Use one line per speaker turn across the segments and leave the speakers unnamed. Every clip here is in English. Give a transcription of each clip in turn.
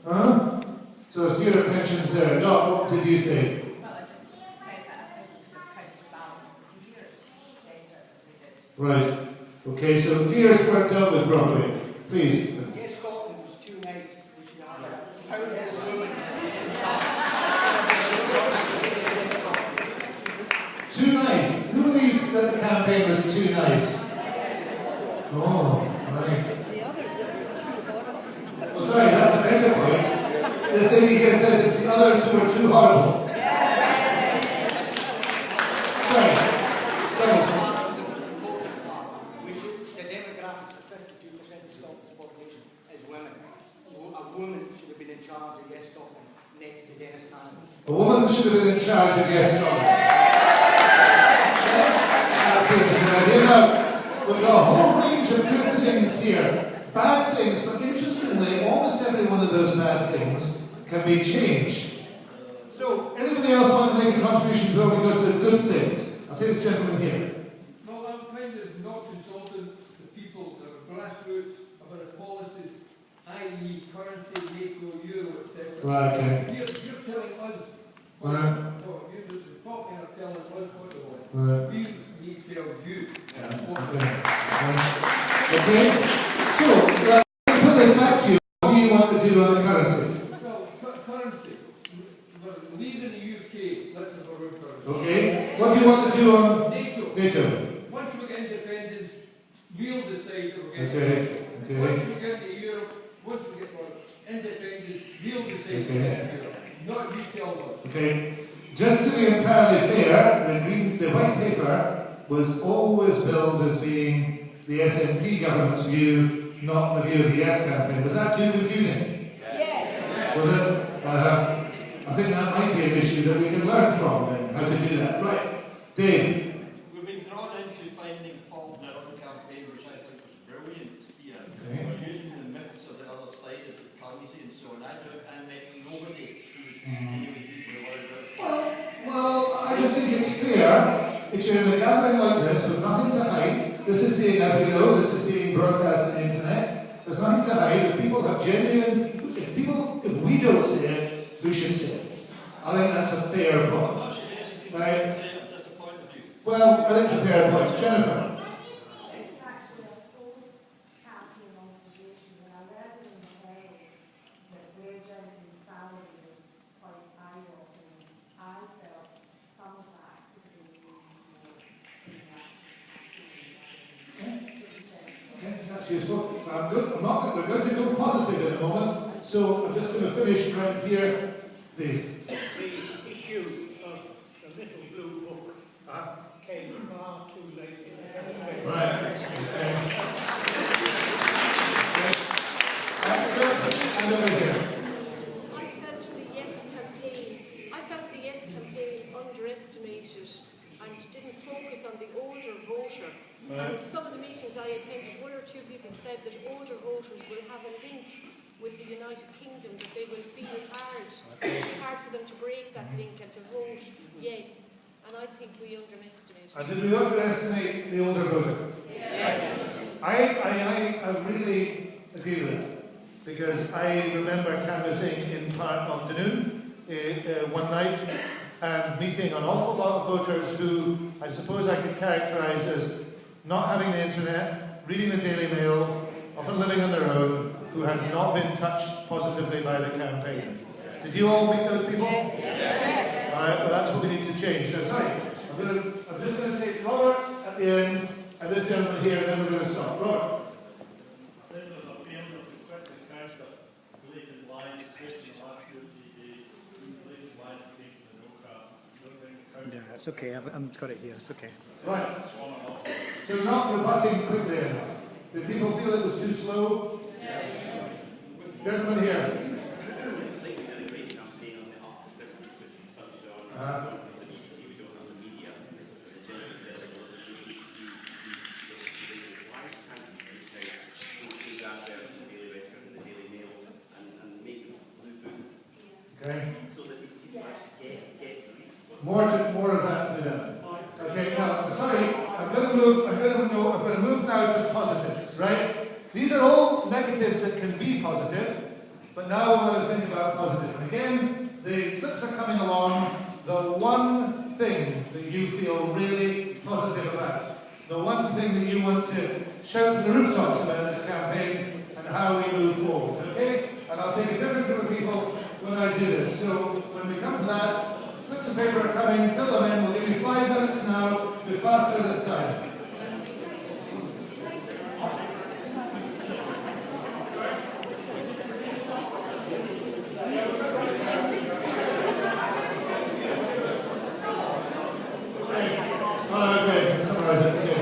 Huh? So there's fewer pensions there. Doc, what did you say?
Well, I just said that I think the kind of balance of years data that we did.
Right. Okay, so fears weren't dealt with properly. Please.
Yes, Scotland was too nice. We should have a powerful woman.
Too nice. Who believes that the campaign was too nice? Oh, right.
The others that were too horrible.
Oh, sorry, that's a better point. This lady here says it's the others who were too horrible. Sorry.
The demographics of 52% of Scotland's population is women. A woman should have been in charge of Yes Scotland next to Dennis Cannon.
A woman should have been in charge of Yes Scotland. That's it. Now, we've got a whole range of good things here. Bad things, but interestingly, almost every one of those bad things can be changed. So, anybody else want to make a contribution before we go to the good things? I'll take this gentleman here.
Well, I'm kind of not consulting the people, the grassroots, about policies, i.e. currency, NATO, euro, etc.
Right, okay.
You're telling us what
Right.
you're talking or telling us what to want.
Right.
We need to tell you what to
Okay.
want.
Okay. So, let me put this back to you. What do you want to do on the currency?
Well, currency. Leaving the UK, let's have a room currency.
Okay. What do you want to do on
NATO.
NATO?
Once we get independence, we'll decide if we're getting
Okay.
Once
Okay.
we get to Europe, once we get independence, we'll decide if
Okay.
we get to Europe. Not you tell us.
Okay. Just to be entirely fair, the white paper was always billed as being the SNP government's view, not the view of the Yes campaign. Was that too confusing?
Yes.
Was it? I think that might be an issue that we can learn from then, how to do that. Right. Dave.
We've been drawn into finding fault in our other campaign, which I think was brilliant. Yeah.
Okay.
We're using the myths of the other side of the currency and so on. And nobody who's really deeply worried about it.
Well, I just think it's fair if you're in a gathering like this with nothing to hide. This is being, as we know, this is being broadcast on the internet. There's nothing to hide. If people have genuine, if we don't say it, who should say it? I think that's a fair point. Right? Well, I think it's a fair point. Jennifer.
This is actually a post-campaign observation. When I read it in the head that where Jennifer's salary was quite eye-opening, I felt some of that could be used more in that
Okay, that's useful. I'm good. I'm not good. We're going to go positive in a moment. So I'm just going to finish right here. Please.
The issue of the little blue book came far too late in the campaign.
Right. Okay. And over here.
I felt the Yes campaign underestimated and didn't focus on the older voter. And some of the meetings I attended, one or two people said that older voters will have a link with the United Kingdom, that they will feel hard for them to break that link and to vote yes. And I think we underestimated.
And did we underestimate the older voter?
Yes.
I really agree with that, because I remember canvassing in Park afternoon one night and meeting an awful lot of voters who I suppose I could characterise as not having the internet, reading the Daily Mail, often living on their own, who had not been touched positively by the campaign. Did you all meet those people? Yes. All right, well that's what we need to change. So, sorry, I'm just going to take Robert at the end, and this gentleman here, and then we're going to stop. Robert.
Yeah, it's okay. I've got it here. It's okay.
Right. So you're not rebutting quickly enough. Did people feel it was too slow? Yes. Gentleman here. Okay. More of that to be done. Okay, now, sorry, I'm going to move now to positives, right? These are all negatives that can be positive, But now we want to think about positive. And again, the slips are coming along. The one thing that you feel really positive about, the one thing that you want to shout from the rooftops about this campaign and how we move forward, okay? And I'll take a different group of people when I do this. So when we come to that, slips of paper are coming, fill them in. We'll give you 5 minutes now, be faster this time. Okay, summarize it. Okay.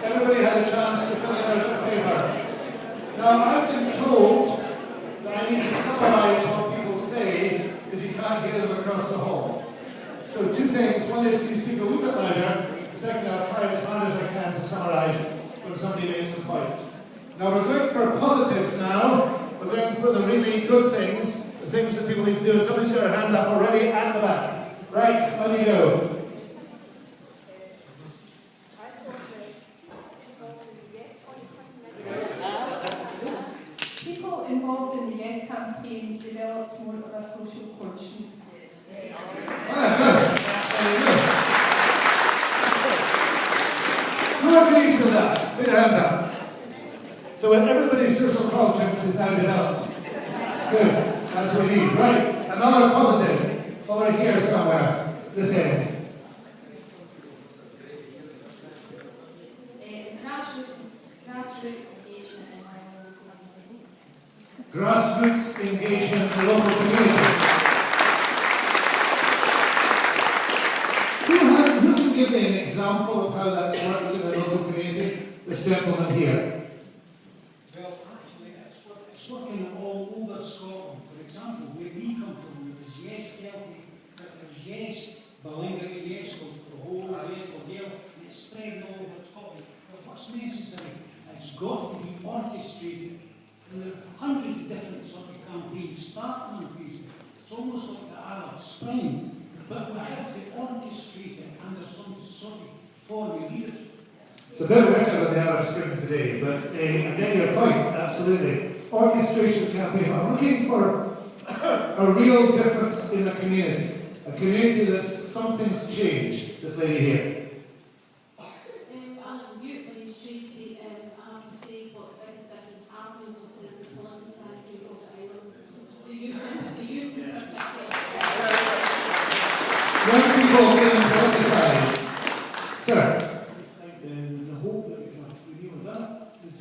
Everybody had a chance to fill it out on paper. Now, I've been told that I need to summarise what people say because you can't hear them across the hall. So 2 things. One is, can you speak a wee bit louder? The second, I'll try as hard as I can to summarise when somebody makes a point. Now, we're going for positives now. We're going for the really good things, the things that people need to do. Somebody's got their hand up already at the back. Right, on you go.
People involved in the Yes campaign developed more of a social conscience.
Who agrees with that? Put your hands up. So everybody's social conscience is now developed. Good, that's what we need. Right, another positive over here somewhere, this end. Grassroots engagement in the local community. Who can give me an example of how that's worked in the local community? This gentleman here.
Well, actually, it's working all over Scotland. For example, where we come from, there was Yes Celtic, there was Yes Ballingery, Yes Cohol, Yes Argyll, and it's spread all over Scotland. But what's necessary, it's got to be orchestrated. And there are hundreds of different sort of campaigns starting on Facebook. It's almost like the Arab Spring, but we have to orchestrate it under some sort of foreign leadership.
It's a bit better than the Arab Spring today, but I get your point, absolutely. Orchestration campaign. I'm looking for a real difference in a community that's something's changed. This lady here.
I'm mute, my name's Tracy. I have to say what the biggest difference I've noticed is the politicising of the islands. The youth in particular.
Young people getting politicised. Sir.
The hope that we can deal with that is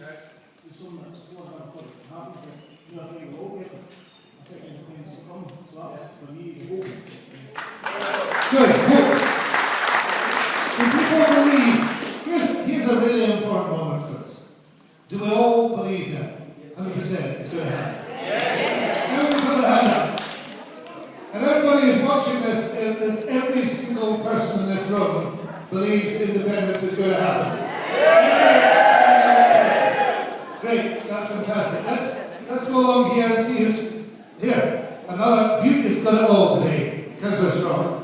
something that's what I've got to happen, but nothing will get it. I think anything's to come, so that's for me the hope.
Good, hope. Do people believe, here's a really important moment for us. Do we all believe that? 100% it's going to happen? Yes. Everybody put a hand up. And everybody who's watching this, every single person in this room believes independence is going to happen. Great, that's fantastic. Let's go along here and see who's here. Another beauty has got it all today. Councillor Strong.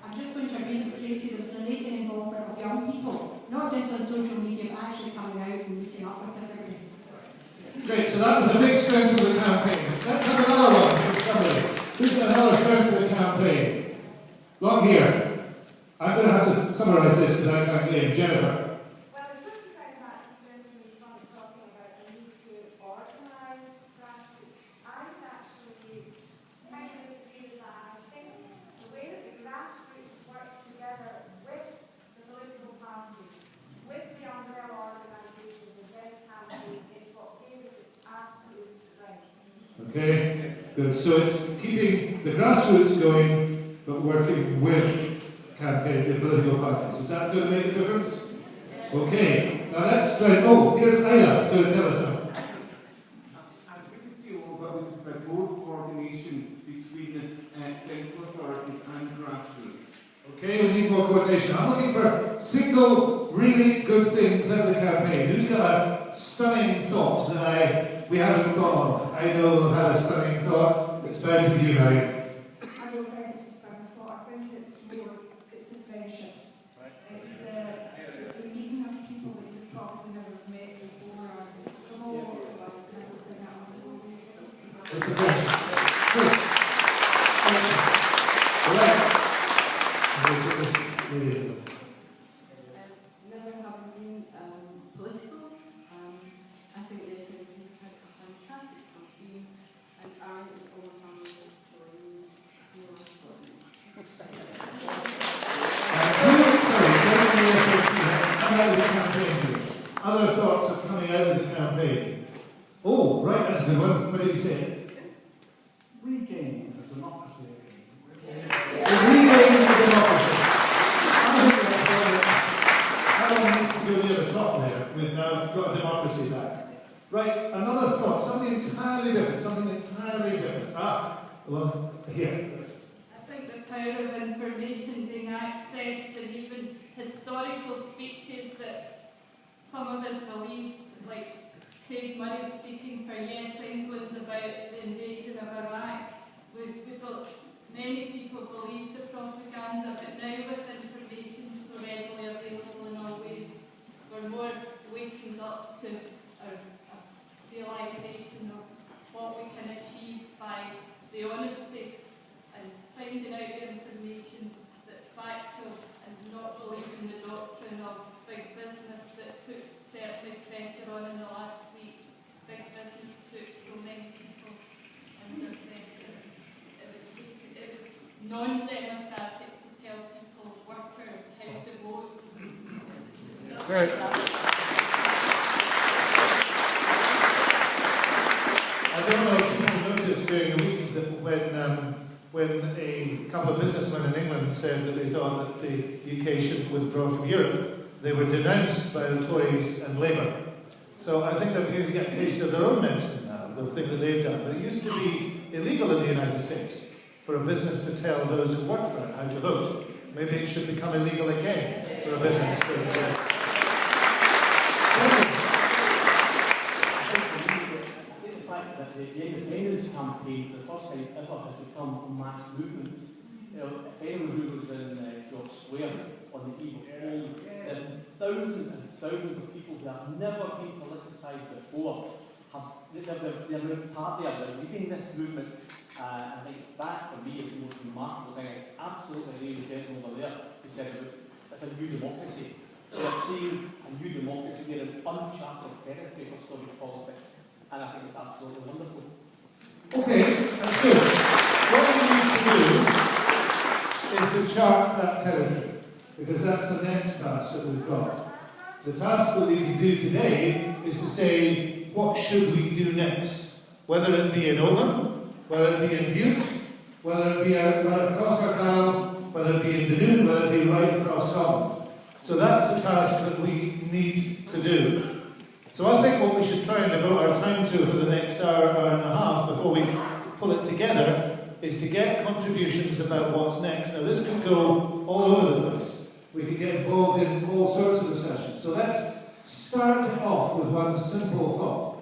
I'm just going to agree with Tracy. There's an amazing involvement of young people, not just on social media, but actually coming out and meeting up with everybody.
Great, so that was a big strength of the campaign. Let's have another one from somebody. Who's got another strength of the campaign? Long here. I'm going to have to summarise this because I can't get in. Jennifer.
Well, it's just about that gentleman from talking about the need to organise grassroots. I actually kind of disagree with that. I think the way that the grassroots work together with the political parties, with the umbrella organisations and Yes Campaign is what gave it its absolute strength.
Okay, good. So it's keeping the grassroots going, but working with the political parties. Is that going to make a difference? Okay, now let's try. Oh, here's Ayla, who's going to tell us something.
I really feel that we could have more coordination between the central authorities and grassroots.
Okay, we need more coordination. I'm looking for single, really good things out of the campaign. Who's got a stunning thought that we haven't thought of? I know I've had a stunning thought. It's bound to be you, Mary.
I don't think it's a stunning thought. I think it's more, it's the friendships. It's a meeting of people that you've probably never met before, from all walks of life and everything else.
It's a friendship. Good. Right.
Never having been political, I think the SNP have had a fantastic campaign, and I and all my family will join your
Other thoughts of coming out of the campaign? Oh, right, that's a good one. What do you say?
Regaining the democracy again.
Regaining the democracy. I think that one needs to go near the top there. We've now got democracy back. Right, another thought, something entirely different. Well, here.
I think the power of information being accessed and even historical speeches that some of us believed, like Craig Murray speaking for Yes England about the invasion of Iraq. Many people believed the propaganda, but now with information so readily available in all ways, we're more waking up to a realisation of what we can achieve by the honesty and finding out the information that's factual and not believing the doctrine of big business that put certainly pressure on in the last week. Big business put so many people under pressure. It was non-democratic to tell people, workers, how to vote.
Right. I don't know if people noticed during the week that when a couple of businessmen in England said that they thought that the UK should withdraw from Europe, they were denounced by the Tories and Labour. So I think they're beginning to get a taste of their own medicine now, the thing that they've done. But it used to be illegal in the United States for a business to tell those who work for it how to vote. Maybe it should become illegal again for a business to
The independence campaign, for the first time ever, has become a mass movement. You know, if anyone who was in George Square on the eve of all, there are thousands and thousands of people who have never been politicised before. They're part there, they're leading this movement, I think that, for me, is the most remarkable thing. I absolutely agree with the gentleman over there who said about it's a new democracy. We are seeing a new democracy. We're in uncharted territory for Scottish politics, and I think it's absolutely wonderful.
Okay, that's good. What we need to do is to chart that territory, because that's the next task that we've got. The task that we can do today is to say, what should we do next? Whether it be in Oban, whether it be in Bute, whether it be right across Argyll, whether it be in Dunoon, whether it be right across Scotland. So that's the task that we need to do. So I think what we should try and devote our time to for the next hour, hour and a half, before we pull it together, is to get contributions about what's next. Now this could go all over the place. We could get involved in all sorts of discussions. So let's start it off with one simple thought.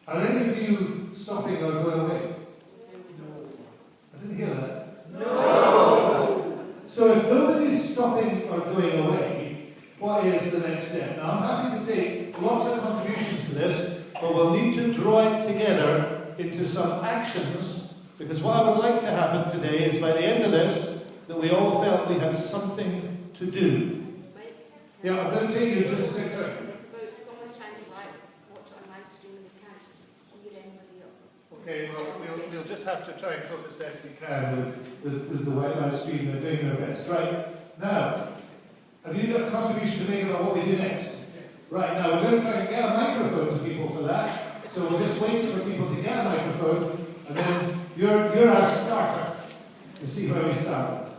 Are any of you stopping or going away? No. I didn't hear that. No. So if nobody's stopping or going away, what is the next step? Now I'm happy to take lots of contributions to this, but we'll need to draw it together into some actions, because what I would like to happen today is by the end of this, that we all felt we had something to do. Yeah, I'm going to take you just a second.
Someone's trying to watch on live stream and they can't hear anybody else.
Okay, well, we'll just have to try and cope as best we can with the white live stream. They're doing their best. Right, now, have you got a contribution to make about what we do next? Right, now we're going to try and get a microphone to people for that. So we'll just wait for people to get a microphone, and then you're our starter to see where we start.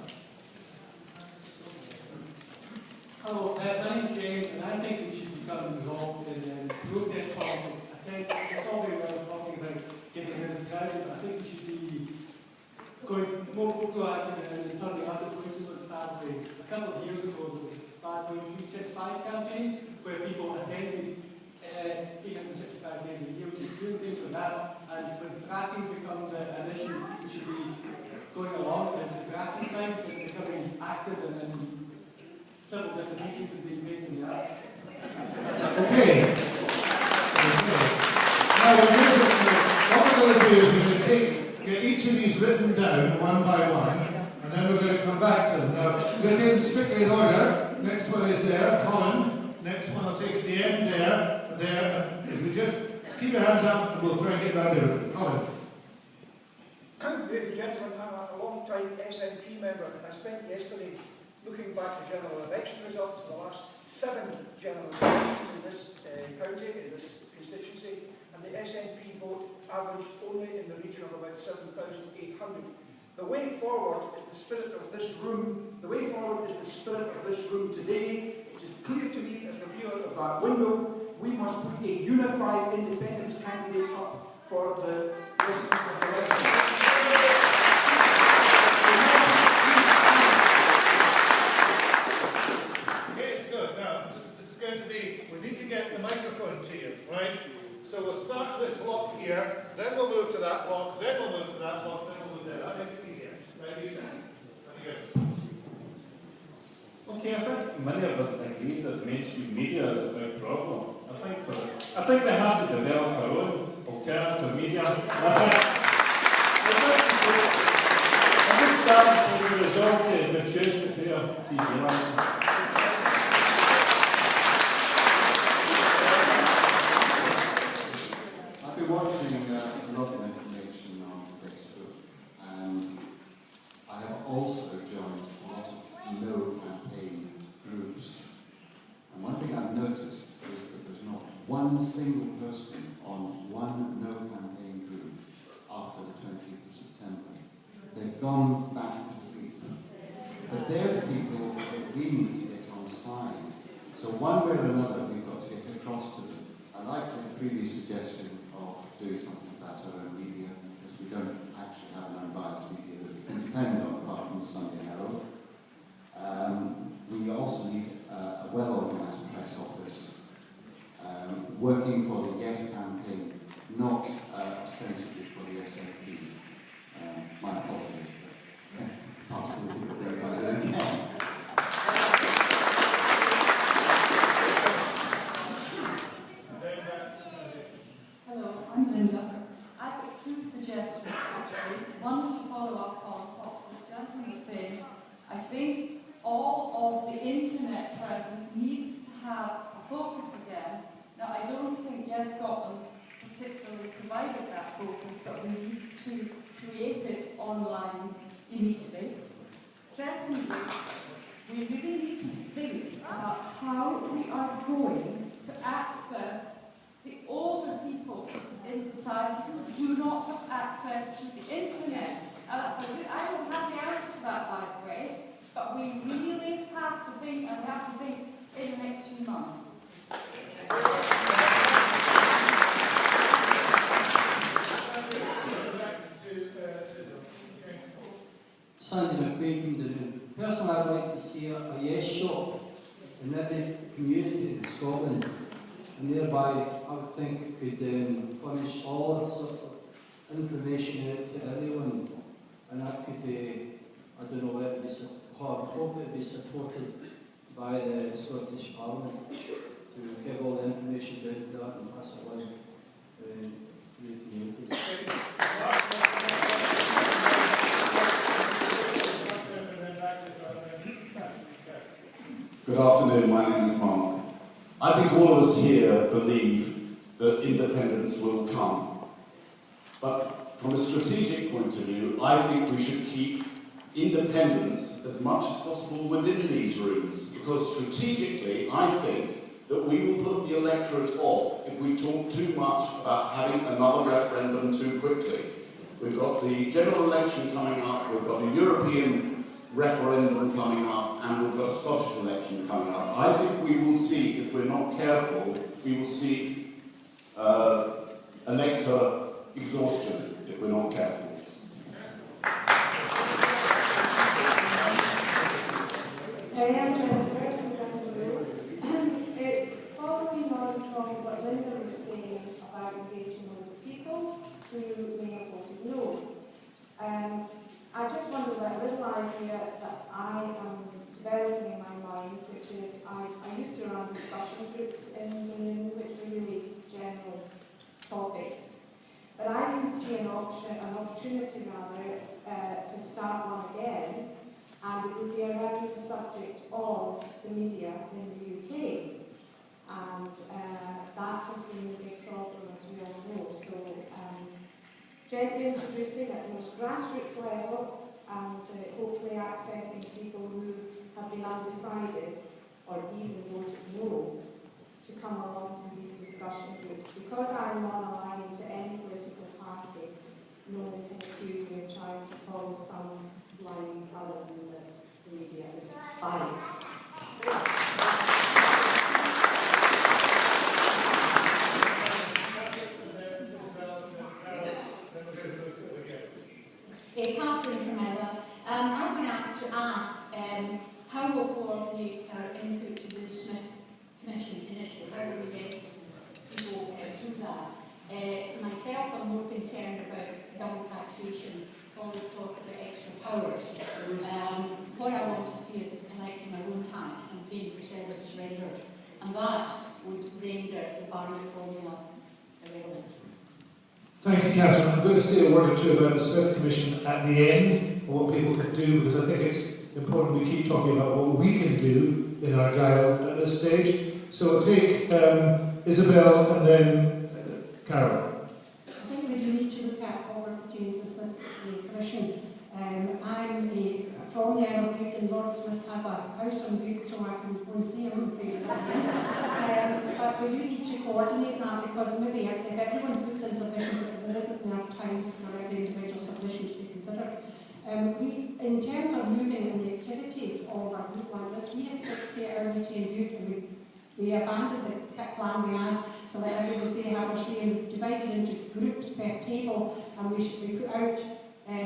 Hello, my name's James, and I think we should become involved in protest politics. I think it's all very well talking about getting rid of crowd, but I think we should be going more proactive and turning other places like Glasgow. A couple of years ago, there was the Glasgow 365 campaign, where people attended 365 days a year. We should be doing things like that, and when fracking becomes an issue, we should be going along with the fracking side, so becoming active and several destinations have been made in the art.
Okay. Now what we're going to do is we're going to get each of these written down one by one, and then we're going to come back to them. Now, we're going to take them strictly in order. Next one is there, Colin. Next one I'll take at the end, there. If we just keep your hands up, and we'll try and get round there. Colin.
Ladies and gentlemen, I'm a long-time SNP member, and I spent yesterday looking back at general election results for the last 7 general elections in this county, in this constituency, and the SNP vote averaged only in the region of about 7,800. The way forward is the spirit of this room. The way forward is the spirit of this room today. It's as clear to me as the view out of that window. We must put a unified independence candidate up for the residents of the election.
Get the microphone to you, right? So we'll start this block here, then we'll move to that block, then we'll move to that block, then we'll move there. That makes it easier. Right, you said. Very good.
Okay, I think many of us agree that the mainstream media is a big problem. I think we have to develop our own alternative media. I think starting to resort to refuse to pay a TV licence.
I've been watching a lot of information on Facebook, and I have also joined a lot of no campaign groups. And one thing I've noticed is that there's not one single person on one no campaign group after the 20th of September. They've gone back to sleep. But they're the people that we need to get on side. So one way or another, we've got to get across to them. I like the previous suggestion of doing something about our own media, because we don't actually have an unbiased media that we can depend on, apart from the Sunday Herald. We also need a well-organised press office, working for the Yes campaign, not ostensibly for the SNP. My apologies, but part of the thing was okay.
Hello, I'm Linda. I've got 2 suggestions actually. One internet presence needs to have a focus again. Now, I don't think Yes Scotland particularly provided that focus, but we need to create it online immediately. Secondly, we really need to think about how we are going to access the older people in society who do not have access to the internet. And I don't have the answer to that, by the way, but we really have to think, and we have to think in the next few months.
Sandy McQueen from Dunoon. Personally, I'd like to see a Yes shop in every community in Scotland, and thereby I would think it could furnish all sorts of information out to everyone, and that could be, I don't know, it would be, I hope it would be supported by the Scottish Parliament to give all the information down to that and pass it on to the communities.
Good afternoon, my name is Mark. I think all of us here believe that independence will come. But from a strategic point of view, I think we should keep independence as much as possible within these rooms, because strategically, I think that we will put the electorate off if we talk too much about having another referendum too quickly. We've got the general election coming up, we've got the European referendum coming up, and we've got a Scottish election coming up. I think we will see, if we're not careful, we will see elector exhaustion if we're not careful.
It's following on from what Linda was saying about engaging with people who may have voted no. I just want to let a little idea that I am developing in my mind, which is I used to run discussion groups in Dunoon, which were really general topics. But I can see an opportunity to start one again, and it would be around the subject of the media in the UK. And that has been a big problem, as we all know. So gently introducing at the most grassroots level and hopefully accessing people who have been undecided or even voted no to come along to these discussion groups. Because I'm non-aligned to any political party, no one can accuse me of trying to follow some line other than that the media is biased.
Catherine from Ella. I've been asked to ask how we'll coordinate our input to the Smith Commission initiative. How will we get people to that? Myself, I'm more concerned about double taxation. Always talk about extra powers. What I want to see is collecting our own tax and paying for services rendered. And that would render the Barnett formula irrelevant.
Thank you, Catherine. I'm going to say a word or two about the Smith Commission at the end, and what people can do, because I think it's important we keep talking about what we can do in Argyll at this stage. So we'll take Isabel and then Carol.
I think we do need to look at what work James the Smith Commission. I'm from the Isle of Bute, and Lord Smith has a house on Bute, so I can go and see him. But we do need to coordinate that, because maybe if everyone puts in submissions, there isn't enough time for every individual submission to be considered. In terms of moving in the activities of a group like this, we had 60-hour meeting in Bute, and we abandoned the plan we had to let everyone say how they're saying, divided into groups per table, and we put out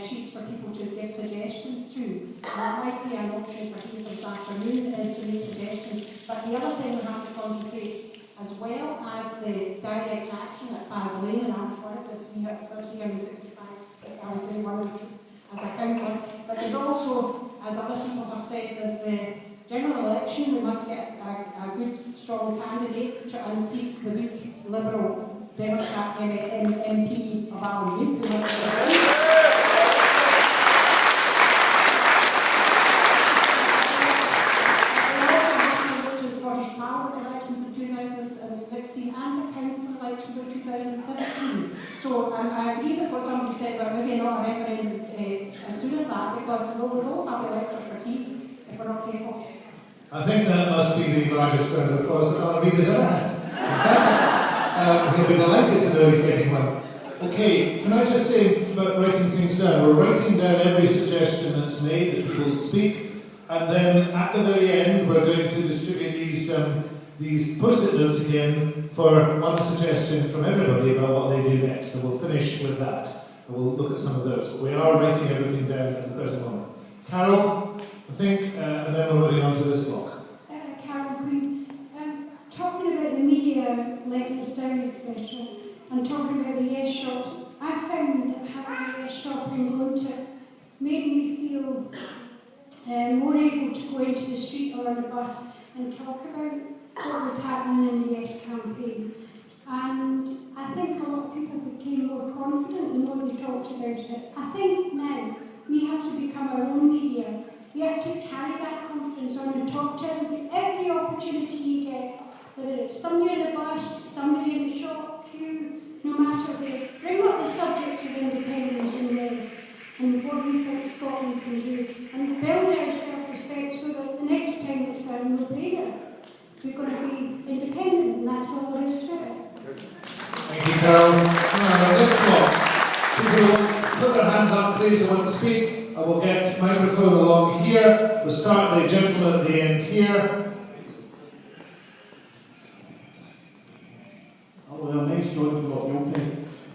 sheets for people to give suggestions to. And that might be an option for people this afternoon, is to make suggestions. But the other thing we have to concentrate, as well as the direct action at Faslane, and I'm for it with 365 hours a day, 1 week as a councillor. But there's also, as other people have said, there's the general election. We must get a good, strong candidate to unseat the weak Liberal Democrat MP of Argyll. because we will have electric fatigue if we're not careful.
I think that must be the largest round of applause that Honoree's ever had. Fantastic. He'll be delighted to know he's getting one. Okay, can I just say about writing things down? We're writing down every suggestion that's made that people speak, and then at the very end we're going to distribute these post-it notes again for one suggestion from everybody about what they do next, and we'll finish with that. And we'll look at some of those, but we are writing everything down at the present moment. Carol, I think, and then we're moving on to this block.
Carol Queen, talking about the media letting us down, etc., and talking about the yes shop, I found that having a yes shop in Glunter made me feel more able to go into the street or on a bus and talk about what was happening in the Yes campaign. And I think a lot of people became more confident the more they talked about it. I think now we have to become our own media. We have to carry that confidence on and talk to every opportunity you get, whether it's somebody in the bus, somebody in the shop queue, no matter where. Bring up the subject of independence in there and what we think Scotland can do, and build our self-respect so that the next time it's a no-brainer. We're going to be independent, and that's all there is to it.
Thank you, Carol. Now, this block, people who want to put their hands up, please, who want to speak. I will get microphone along here. We'll start with the gentleman at the end here.
Hello there, my name's John from Lochgilphead.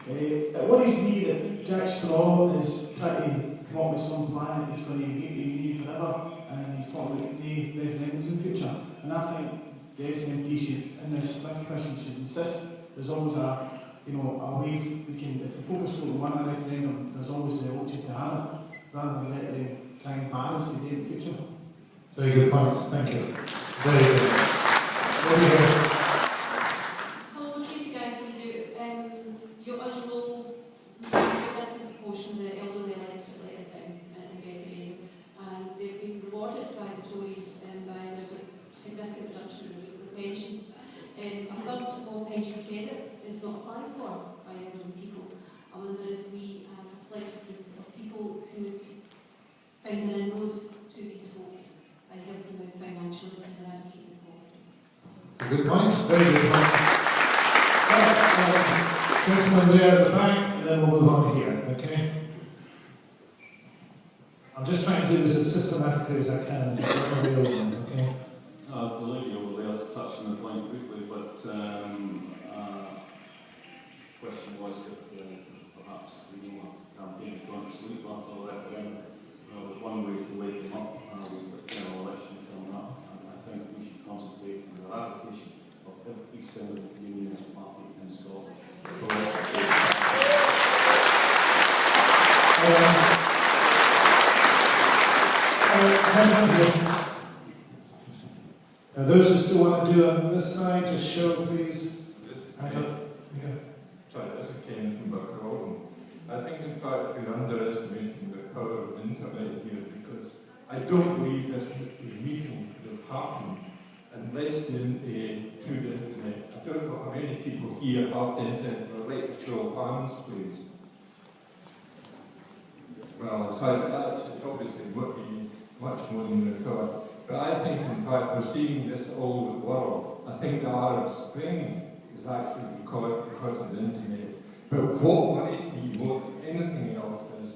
It worries me that Jack Straw is trying to come up with some plan that he's going to meet the union forever, and he's talking about the referendums in the future. And I think the SNP should, in this Smith Commission, should insist there's always a way we can, if the focus goes on one referendum, there's always the option to have it, rather than let them try and ban us in the future.
Very good point, thank you. Very good. Over here.
Hello, Tracy Guy from you. As you know, a significant proportion of the elderly electorate let us down in the referendum, and they've been rewarded by the Tories by the significant reduction in the weekly pension. A third of pension credit is not applied for by elderly people. I wonder if we, as a collective group of people, could find an inroad to these folks by helping them financially and eradicating poverty.
Good point, very good point. Gentleman there at the back, and then we'll move on here, okay? I'm just trying to do this as systematically as I can, and just get the real one, okay?
The lady over there touched on the point briefly, but question was if perhaps the campaign had gone to sleep after the referendum. There's one way to wake them up with the general election coming up, and I think we should concentrate on the eradication of every single unionist party in Scotland.
Now those who still want to do on this side, just show please.
Sorry, this is Ken from Buckraw. I think in fact we're underestimating the power of the internet here, because I don't believe this meeting would have happened unless to the internet. I don't know how many people here have the internet. I'd like to show of hands, please. Well, it's obviously much more than we thought. But I think, in fact, we're seeing this all over the world. I think the Arab Spring is actually because of the internet. But what worries me more than anything else is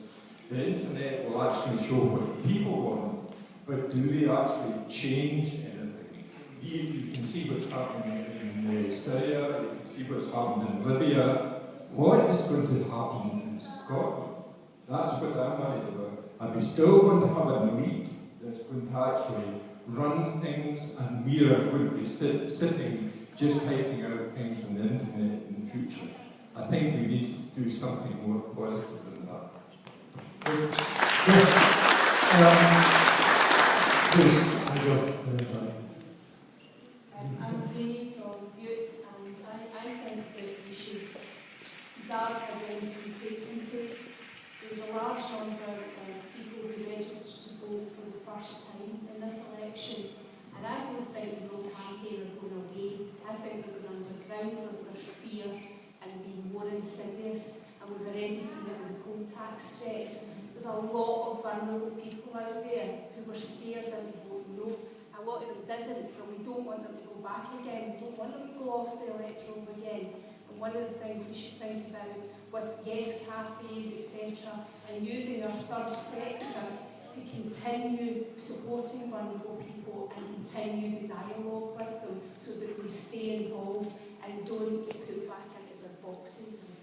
the internet will actually show what people want, but do they actually change anything? You can see what's happening in Syria, you can see what's happened in Libya. What is going to happen in Scotland? That's what I'm worried about. Are we still going to have an elite that's going to actually run things, and we are going to be sitting just typing out things on the internet in the future? I think we need to do something more positive than that.
Please, I go.
I'm Renee from Butte, and I think that we should guard against complacency. There's a large number of people who registered to vote for the first time in this election, and I don't think the no campaign are going away. I think they're going underground with their fear and be more insidious, and we've already seen it with poll tax threats. there's a lot of vulnerable people out there who were scared into voting no. A lot of them didn't, but we don't want them to go back again. We don't want them to go off the electoral again. And one of the things we should think about with yes cafes, etc., and using our third sector to continue supporting vulnerable people and continue the dialogue with them so that we stay involved and don't get put back into their boxes.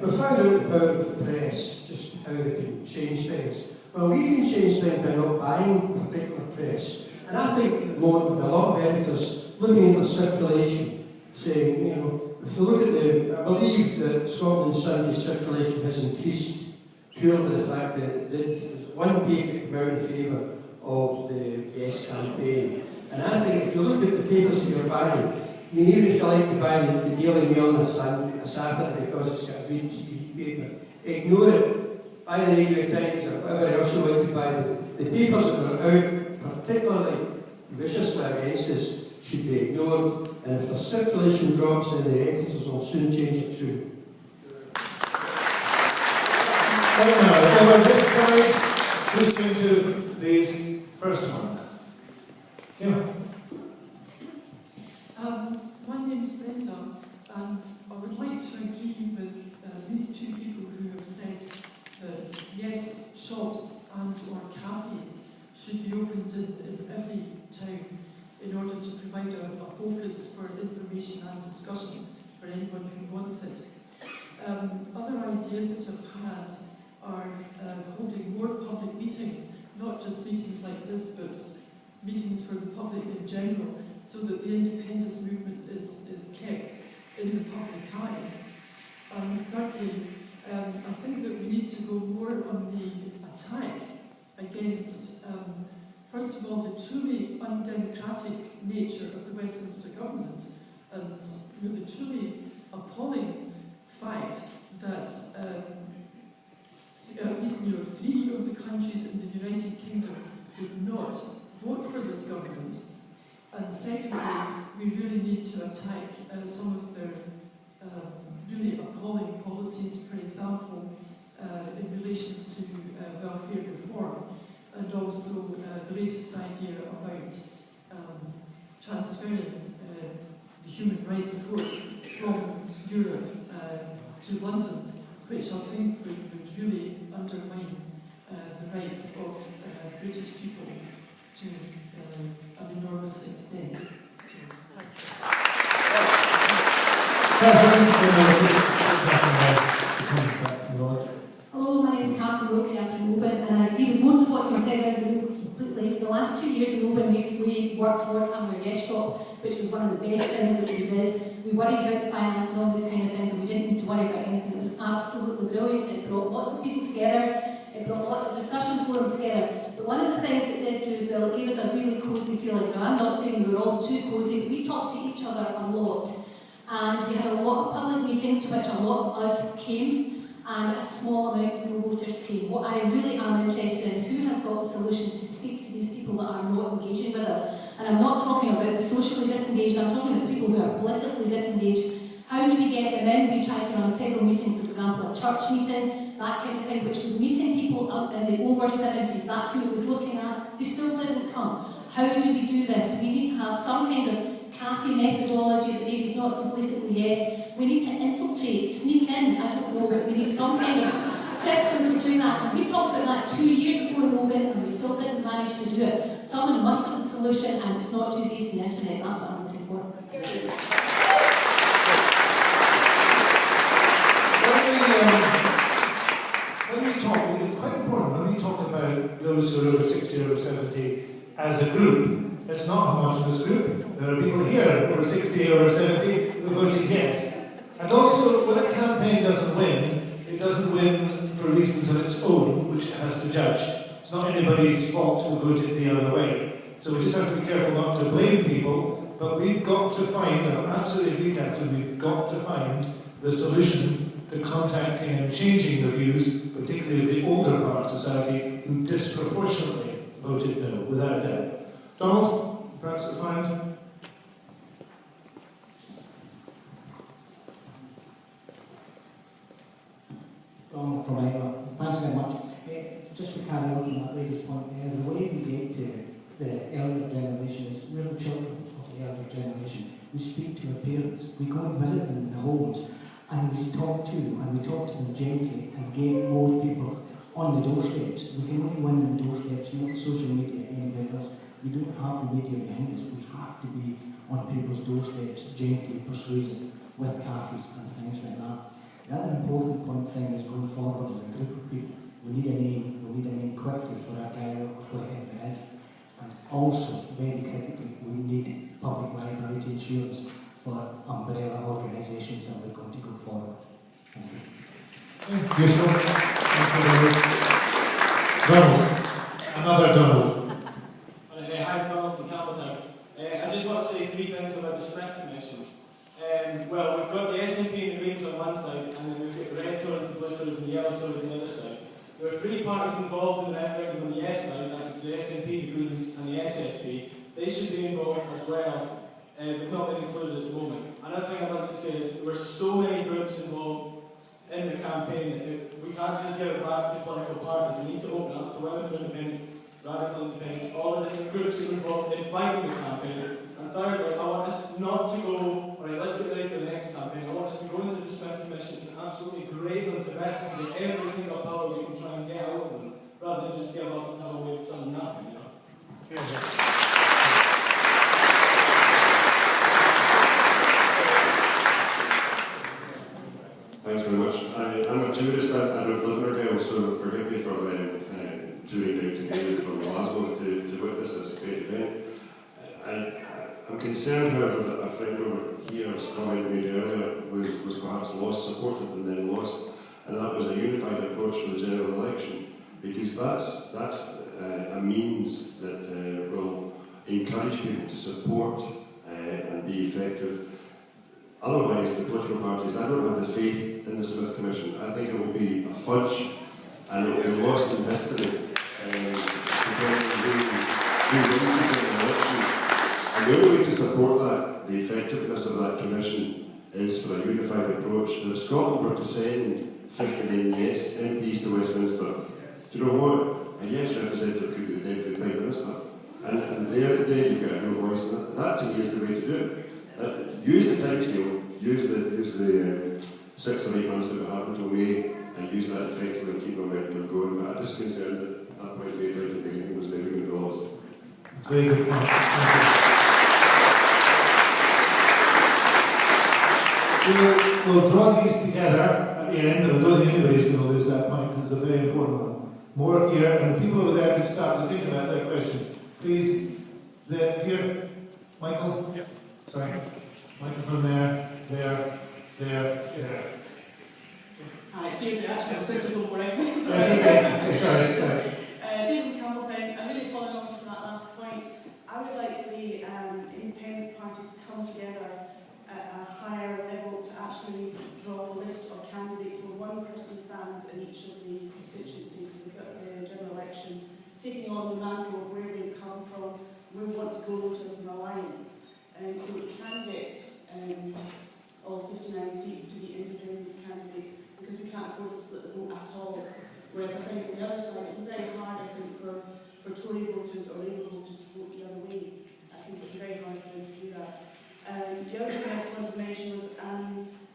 We found out about the press, just how they can change things. Well, we can change things by not buying particular press. And I think at the moment, a lot of editors looking at the circulation, saying, you know, if you look at I believe that Scotland Sunday circulation has increased purely the fact that there's one paper came out in favour of the Yes campaign. And I think if you look at the papers that you're buying, I mean, even if you like to buy the Daily Mail on a Saturday because it's got a good TV paper, ignore it. Buy the Radio Times or whatever else you want to buy. The papers that are out, particularly viciously against us, should be ignored. And if the circulation drops, then the editors will soon change it too.
Over this side, who's going to these first one? Yeah.
My name's Brenda, and I would like to agree with these two people who have said that yes, shops and or cafes should be opened in every town in order to provide a focus for information and discussion for anyone who wants it. Other ideas that I've had are holding more public meetings, not just meetings like this, but meetings for the public in general, so that the independence movement is kept in the public eye. And thirdly, I think that we need to go more on the attack against, first of all, the truly undemocratic nature of the Westminster government, and the truly appalling fact that 3 of the countries in the United Kingdom did not vote for this government. And secondly, we really need to attack some of their really appalling policies, for example, in relation to welfare reform, and also the latest idea about transferring the Human Rights Court from Europe to London, which I think would really undermine the rights of British people to an enormous extent.
Hello, my name is Catherine Roker, I'm from Oban, and I agree with most of what's been said around the room completely. For the last 2 years in Oban, we worked towards having a yes shop, which was one of the best things that we did. We worried about the finance and all these kind of things, and we didn't need to worry about anything. It was absolutely brilliant. It brought lots of people together, it brought lots of discussion forum together. But one of the things it did do as well, it gave us a really cosy feeling. Now, I'm not saying we were all too cosy, but we talked to each other a lot. And we had a lot of public meetings to which a lot of us came, and a small amount of no voters came. What I really am interested in, who has got the solution to speak to these people that are not engaging with us? And I'm not talking about the socially disengaged, I'm talking about people who are politically disengaged. How do we get them in? We tried to run several meetings, for example, a church meeting, that kind of thing, which was meeting people up in the over 70s. That's who it was looking at. They still didn't come. How do we do this? We need to have some kind of cafe methodology that maybe is not so blatantly yes. We need to infiltrate, sneak in, I don't know, but we need some kind of system for doing that. And we talked about that 2 years ago in Oban, and we still didn't manage to do it. Someone must have the solution, and it's not too based on the internet. That's what I'm looking for.
When we talk, it's quite important, when we talk about those who are over 60 or over 70 as a group, it's not a homogenous group. There are people here over 60 or over 70 who voted yes. And also, when a campaign doesn't win, it doesn't win for reasons of its own, which it has to judge. It's not anybody's fault who voted the other way. So we just have to be careful not to blame people, but we've got to find, and I absolutely agree, Catherine, we've got to find the solution to contacting and changing the views, particularly of the older part of society, who disproportionately voted no, without a doubt. Donald, perhaps at the find.
and visit them in the homes, and we talk to them, and we talk to them gently and get more people on the doorsteps. We can only win on the doorsteps, not social media, anybody else. We don't have the media behind us. We have to be on people's doorsteps, gently, persuasive, with cafes and things like that. The other important thing is going forward as a group of people. We need a name quickly for Argyll or whatever it is. And also, very critically, we need public liability insurance for umbrella organisations that we're going to go forward. Thank you.
Useful. Thank you very much. Donald. Another Donald.
Hi, Donald from Campbelltown. I just want to say 3 things about the Smith Commission. Well, we've got the SNP and the Greens on one side, and then we've got the red Tories, the blue Tories, and the yellow Tories on the other side. There were 3 parties involved in the referendum on the yes side, that was the SNP, the Greens, and the SSP. They should be involved as well, but not been included at the moment. Another thing I'd like to say is there were so many groups involved in the campaign that we can't just give it back to political parties. We need to open up to Wellington Independence, Radical Independence, all the different groups that were involved in fighting the campaign. And thirdly, I want us not to go, alright, let's get ready for the next campaign. I want us to go into the Smith Commission and absolutely grade them to bits and get every single power we can try and get out of them, rather than just give up and come away with something nothing, you know.
Thanks very much. I'm a tourist. I don't live in Argyll, so forgive me for touring down today from Glasgow to witness this great event. I'm concerned, however, that a friend over here's comment made earlier was perhaps lost, supported and then lost, and that was a unified approach for the general election, because that's a means that will encourage people to support and be effective. Otherwise, the political parties, I don't have the faith in the Smith Commission. I think it will be a fudge and it will be lost in history. And the only way to support that, the effectiveness of that commission, is for a unified approach. And if Scotland were to send 59 yes MPs to Westminster, do you know what? A yes representative could be the Deputy Prime Minister. And there you get no voice. And that to me is the way to do it. Use the timescale, use the 6 or 8 months that we have until May, and use that effectively and keep momentum going. But I'm just concerned that that point made right at the beginning was never going to be lost.
It's a very good point. We'll draw these together at the end, and I don't think anybody's going to lose that point because it's a very important one. More here, and the people over there can start to think about their questions. Please, here, Michael. Yep. Sorry. Microphone there.
Hi, it's James. Actually, I'm such a good accent.
Sorry.
James from Campbelltown. I'm really following on from that last point. I would like the independence parties to come together at a higher level to actually draw a list of candidates where one person stands in each of the constituencies for the general election, taking on the mantle of where they've come from, we want to go to as an alliance. So we can get all 59 seats to the independence candidates because we can't afford to split the vote at all. Whereas I think on the other side, it would be very hard, I think, for Tory voters or Labour voters to vote the other way. I think it would be very hard for them to do that. The other thing I just wanted to mention was,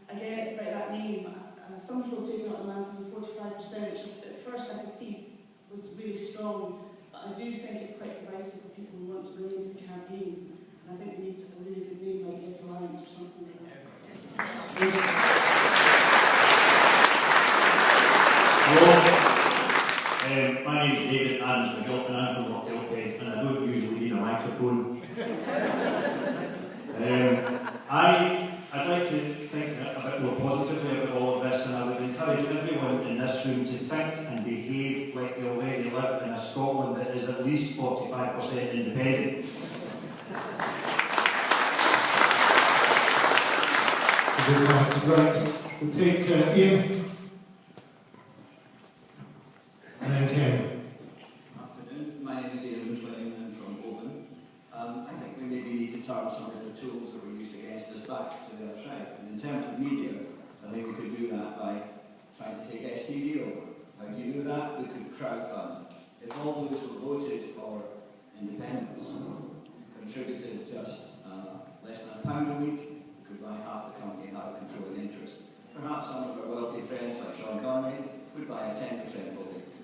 again, it's about that name. Some people taking up the mantle of 45%, which at first I could see was really strong, but I do think it's quite divisive for people who want to go into the campaign. I think we need a really good name like Yes Alliance or something like that.
Hello, my name is David Adams-McGill, and I'm from Lochgilphead, and I don't usually need a microphone. I'd like to think a bit more positively about all of this, and I would encourage everyone in this room to think and behave like they already live in a Scotland that is at least 45% independent.
Right. We'll take Ian. And then Ken.
Good afternoon. My name is Ian Klein and I'm from Oban. I think we maybe need to turn some of the tools that were used against us back to the other side. And in terms of media, I think we could do that by trying to take STV over. How do you do that? We could crowdfund. If all those who voted for independence contributed just less than £1 a week, we could buy half the company,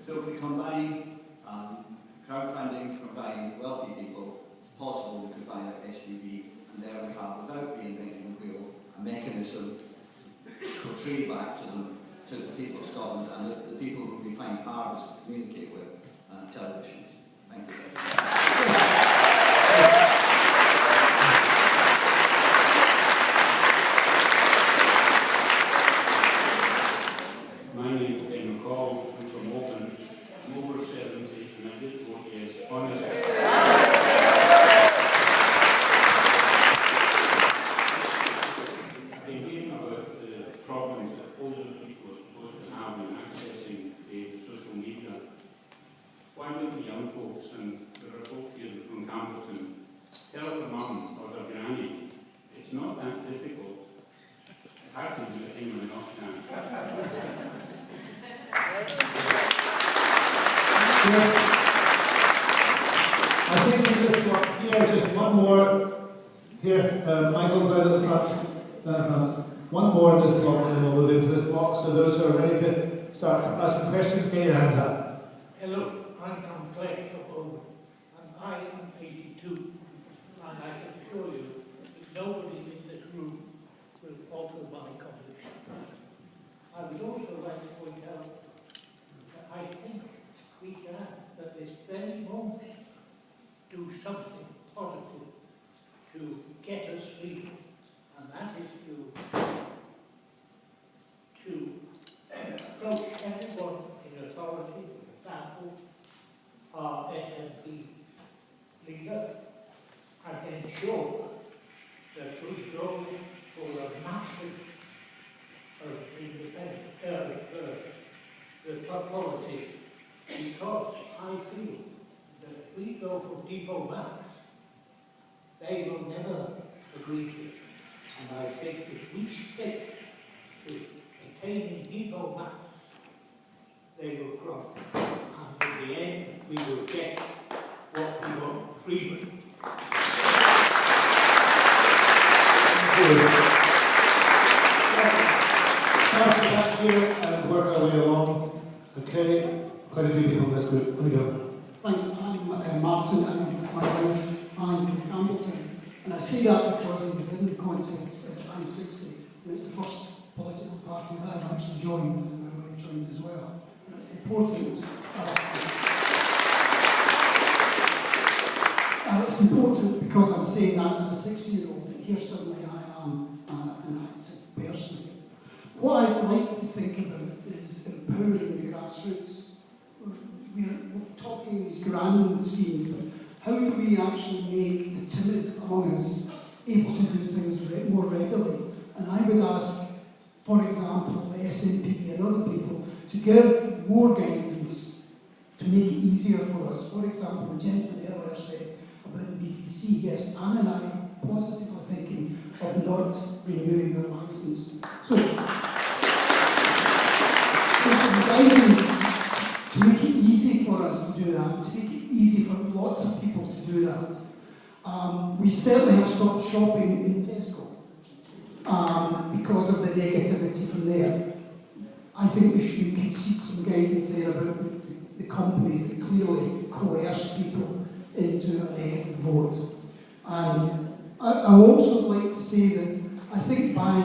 So if we combine crowdfunding, combine wealthy people, it's possible we could buy an SUV, and there we have, without reinventing the wheel, a mechanism to portray back to them, to the people of Scotland and the people who we find hardest to communicate with on television. Thank you very much.
My name is Ben McCall. I'm from Open. I'm over 70 and I did vote yes. Honestly. I'm hearing about the problems that older people are supposed to have in accessing the social media. Why don't the young folks, and there are folk here from Campbellton, tell their mum or their granny, it's not that difficult. I can do it, anyone else can.
I think we just want here just one more. Here, Michael, right at the front, down in front. One more in this block, and then we'll move into this block. So those who are ready to start asking questions, get your hands up.
Hello, I'm from Clare, Owen, and I am 82, and I can assure you that nobody in this room will alter my conviction. I would also like to point out that I think we can, at this very moment, do something positive to get us freedom, and that is to approach everyone in authority, for example, our SNP leader, and ensure that we go for a massive of independent politics, because I feel that if we go for depot maps, they will never agree to it. And I think if we stick to attaining depot maps, they will grow. And in the end, we will get what we want, freedom.
Thank you. Start back here and work our way along. Okay, quite a few people in this group. Let me go.
Thanks. I'm Martin, and with my wife Anne from Campbellton. And I say that because within the context of I'm 60, and it's the first political party that I've actually joined, and my wife joined as well. And it's important. It's important because I'm saying that as a 60-year-old, and here suddenly I am an active person. What I'd like to think about is empowering the grassroots. We're talking these grand schemes, but how do we actually make the timid among us able to do things more readily? And I would ask, for example, the SNP and other people to give more guidance to make it easier for us. For example, the gentleman earlier said about the BBC. Yes, Anne and I are positively thinking of not renewing their licence. So, there's some guidance to make it easy for us to do that, to make it easy for lots of people to do that. We certainly have stopped shopping in Tesco because of the negativity from there. I think we could seek some guidance there about the companies that clearly coerce people into a negative vote. And I also like to say that I think by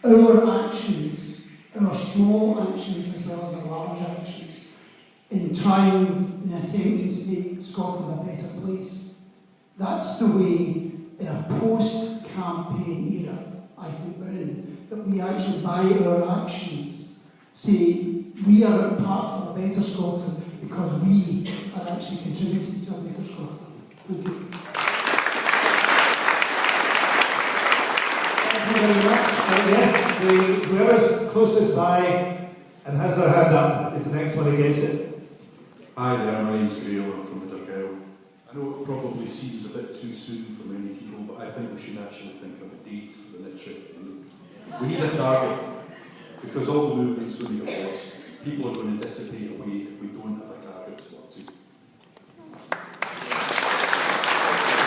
our actions, our small actions as well as our large actions, in trying and attempting to make Scotland a better place, that's the way in a post-campaign era I think we're in, that we actually by our actions say we are a part of a better Scotland because we are actually contributing to a better Scotland. Thank you.
Thank you very much. Yes, whoever's closest by and has their hand up is the next one who gets it.
Hi there, my name's Grail, I'm from Argyll. I know it probably seems a bit too soon for many people, but I think we should actually think of a date for the next trip. We need a target, because all the movement's going to get lost. People are going to dissipate away if we don't have a target to work to.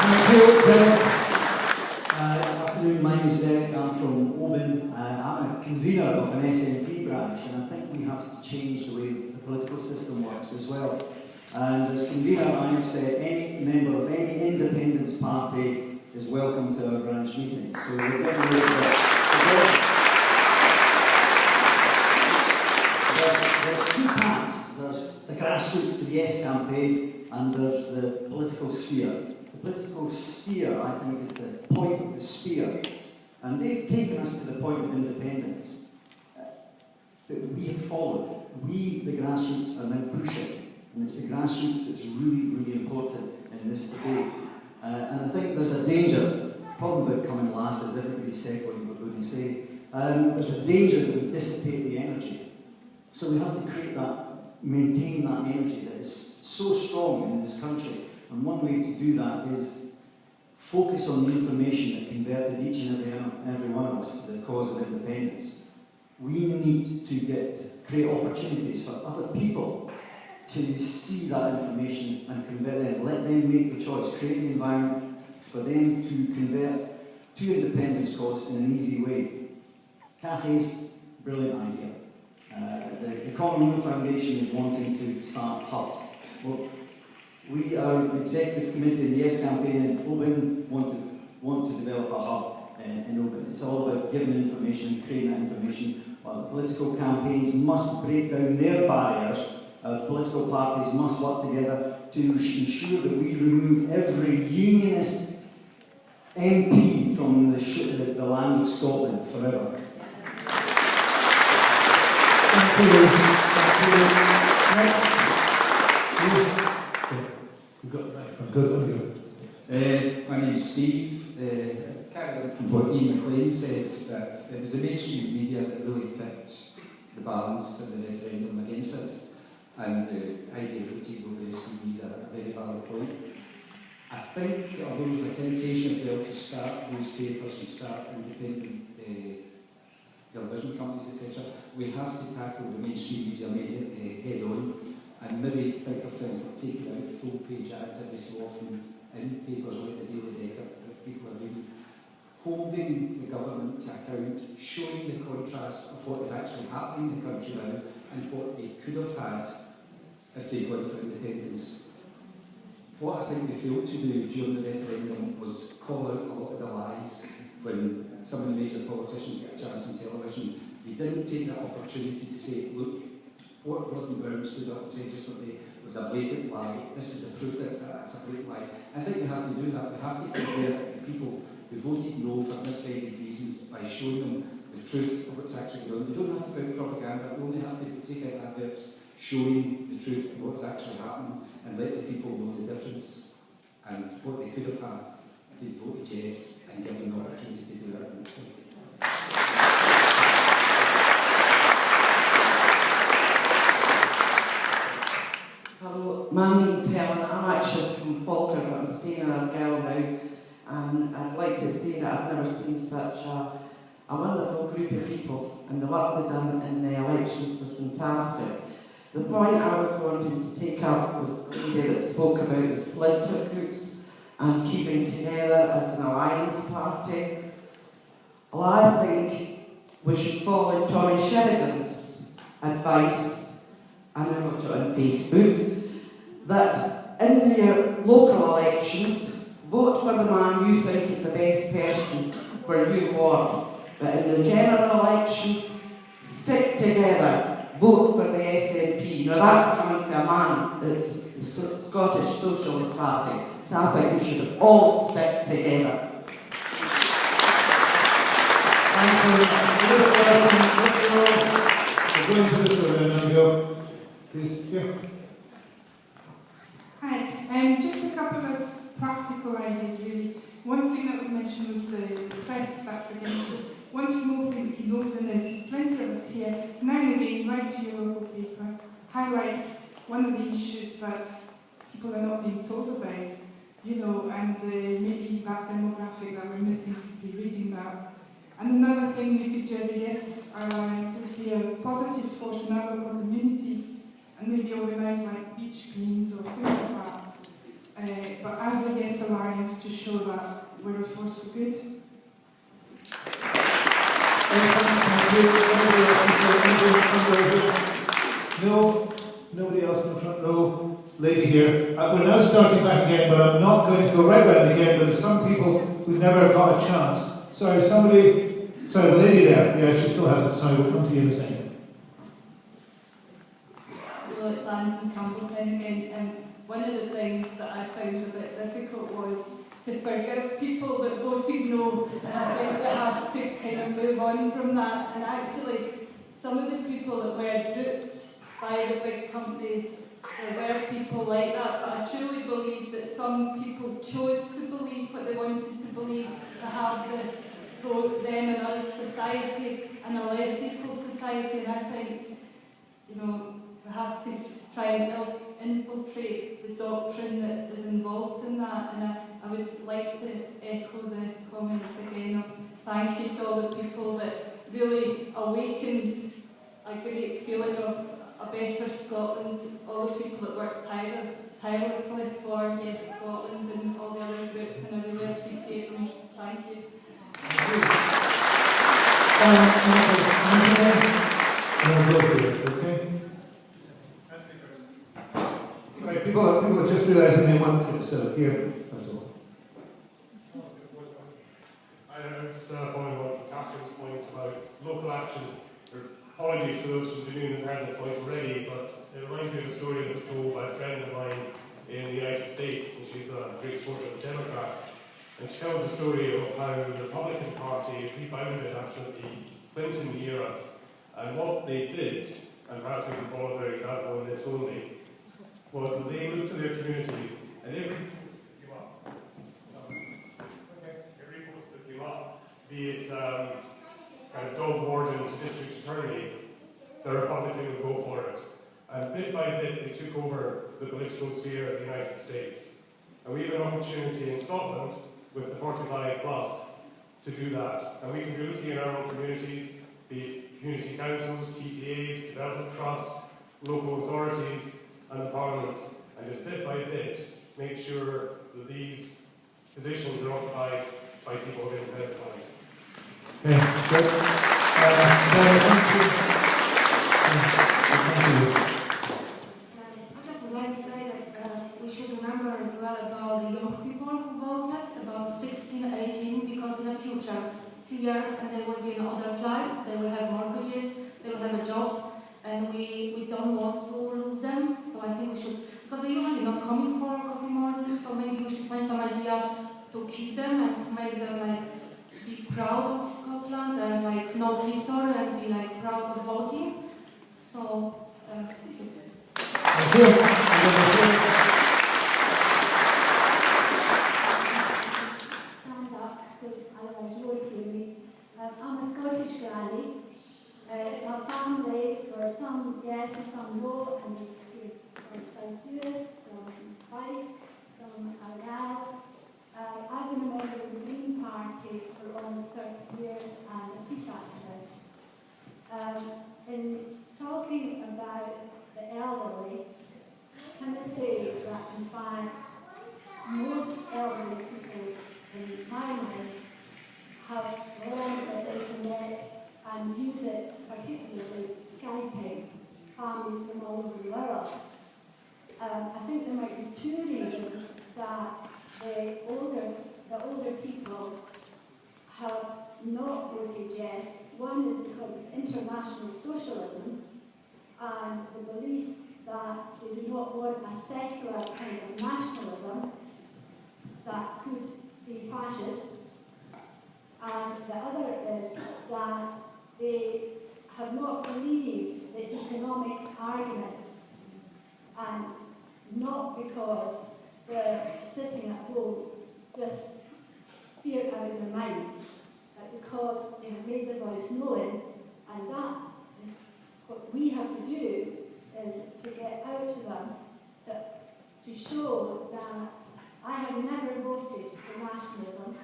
Thank you, Derek.
Good afternoon, my name is Derek, I'm from Oban. I'm a convener of an SNP branch, and I think we have to change the way the political system works as well. And as convener, I have said any member of any independence party is welcome to our branch meeting. So we're giving you there's two parts. There's the grassroots to the Yes campaign, and there's the political sphere. The political sphere, I think, is the point of the spear. And they've taken us to the point of independence. But we have followed. We, the grassroots, are now pushing. And it's the grassroots that's really, really important in this debate. And I think there's a danger. The problem about coming last is everybody said what you were going to say. There's a danger that we dissipate the energy. So we have to create that, maintain that energy that is so strong in this country. And one way to do that is focus on the information that converted each and every one of us to the cause of independence. We need to create opportunities for other people to see that information and convert them. Let them make the choice. Create the environment for them to convert to independence cause in an easy way. Cafes, brilliant idea. The Common Rule Foundation is wanting to start hubs. Well, we are executive committee in the Yes campaign in Oban want to develop a hub in Oban. It's all about giving information and creating that information. While the political campaigns must break down their barriers, political parties must work together to ensure that we remove every unionist MP from the land of Scotland forever.
Thank you. Next.
We've got the microphone. Good. My name's Steve. Carry on from what Ian McLean said, that it was the mainstream media that really tipped the balance in the referendum against us. And the idea of taking over STV is a very valid point. I think although there's a temptation as well to start newspapers and start independent television companies, etc., we have to tackle the mainstream media head on, and maybe think of things like taking out full-page ads every so often in papers like the Daily Record that people are reading, holding the government to account, showing the contrast of what is actually happening in the country now and what they could have had if they'd gone for independence. What I think they failed to do during the referendum was call out a lot of the lies. When some of the major politicians get a chance on television, they didn't take that opportunity to say, look, what Gordon Brown stood up and said just yesterday was a blatant lie. This is a proof that that's a blatant lie. I think we have to do that. We have to convert the people who voted no for misguided reasons by showing them the truth of what's actually going on. We don't have to put propaganda. We only have to take out adverts showing the truth of what's actually happening and let the people know the difference and what they could have had if they'd voted yes and given them the opportunity to do that.
Hello, my name is Helen. I'm actually from Falkirk, but I'm staying in Argyll now, and I'd like to say that I've never seen such a wonderful group of people, and the work they've done in the elections was fantastic. The point I was wanting to take up was the lady that spoke about the splinter groups and keeping together as an alliance party. Well, I think we should follow Tommy Sheridan's advice, and I got it on Facebook, that in your local elections, vote for the man you think is the best person for your ward. But in the general elections, stick together. Vote for the SNP. Now that's coming from a man that's the Scottish Socialist Party. So I think we should all stick together.
Thank you. We're going to this way then, and go. Please, here.
Hi. Just a couple of practical ideas, really. One thing that was mentioned was the press that's against us. One small thing we can open is plenty of us here. Now and again, write to your local paper, highlight one of the issues that people are not being told about, you know, and maybe that demographic that we're missing could be reading that. And another thing we could do as a Yes Alliance is be a positive force in our local communities and maybe organise like beach cleans or things like that. But as a Yes Alliance to show that we're a force for good.
No, Nobody else in the front row? Lady here. We're now starting back again, but I'm not going to go right round again, but there's some people who never got a chance. Sorry, the lady there. Yeah, she still has it. Sorry, we'll come to you in a second.
Well, it's Anne from Campbelltown again. One of the things that I found a bit difficult was to forgive people that voted no. And I think we have to kind of move on from that. And actually, some of the people that were duped by the big companies, there were people like that, but I truly believe that some people chose to believe what they wanted to believe, to have them and us society and a less equal society. And I think, we have to try and infiltrate the doctrine that is involved in that. And I would like to echo the comments again of thank you to all the people that really awakened a great feeling of a better Scotland, all the people that worked tirelessly for Yes Scotland and all the other groups, and I really appreciate them. Thank you.
Right, people are just realising they want to, so here, that's all.
I'm just following on from Catherine's point about local action. Apologies to those from Dunoon who've heard this point already, but it reminds me of a story that was told by a friend of mine in the United States, and she's a great supporter of the Democrats. And she tells the story of how the Republican Party rebounded after the Clinton era, and what they did, and perhaps we can follow their example in this only, was that they looked to their communities, and every post that came up, be it kind of dog warden to district attorney, the Republican would go for it. And bit by bit, they took over the political sphere of the United States. And we have an opportunity in Scotland, with the 45 plus, to do that. And we can be looking in our own communities, be it community councils, PTAs, development trusts, local authorities, and the parliaments, and just bit by bit, make sure that these positions are occupied by people of independent mind.
Okay, good.
I just would like to say that we should remember as well about the young people who voted, about 16, 18, because in the future, few years, and they will be in adult life, they will have mortgages, they will have a jobs, and we don't want to lose them. So I think we should, because they're usually not coming for coffee mornings, so maybe we should find some idea to keep them and to make them be proud of Scotland and know history and be proud of voting. So thank you.
Thank you.
Stand up so otherwise you won't hear me. I'm a Scottish granny. My family were some yes and some no, and they from South Uist, from Fife, from Argyll. I've been a member of the Green Party for almost 30 years and a peace activist. In talking about the elderly, can I say that in fact most elderly people in my mind have learned the internet and use it, particularly Skyping, families from all over the world. I think there might be two reasons that the older people have not voted yes. One is because of international socialism and the belief that they do not want a secular kind of nationalism that could be fascist. And the other is that they have not believed the economic arguments, and not because they're sitting at home just fear out of their minds, but because they have made their voice known, and that is what we have to do, is to get out to them, to show that I have never voted for nationalism,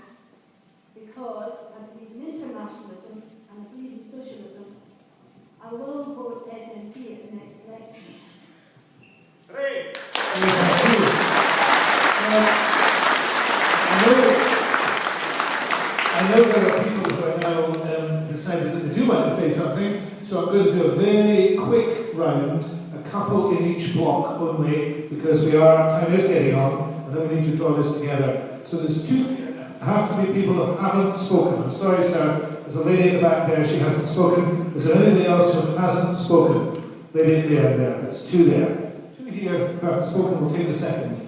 because I believe in internationalism and I believe in socialism. I will vote SNP at the next election.
Hooray!
I know there are people who are now decided that they do want to say something, so I'm going to do a very quick round, a couple in each block only, because time is getting on, and then we need to draw this together. So there's two, have to be people who haven't spoken. I'm sorry, sir, there's a lady at the back there, she hasn't spoken. Is there anybody else who hasn't spoken? Lady at the end there, there's two there. Two here who haven't spoken, we'll take a second.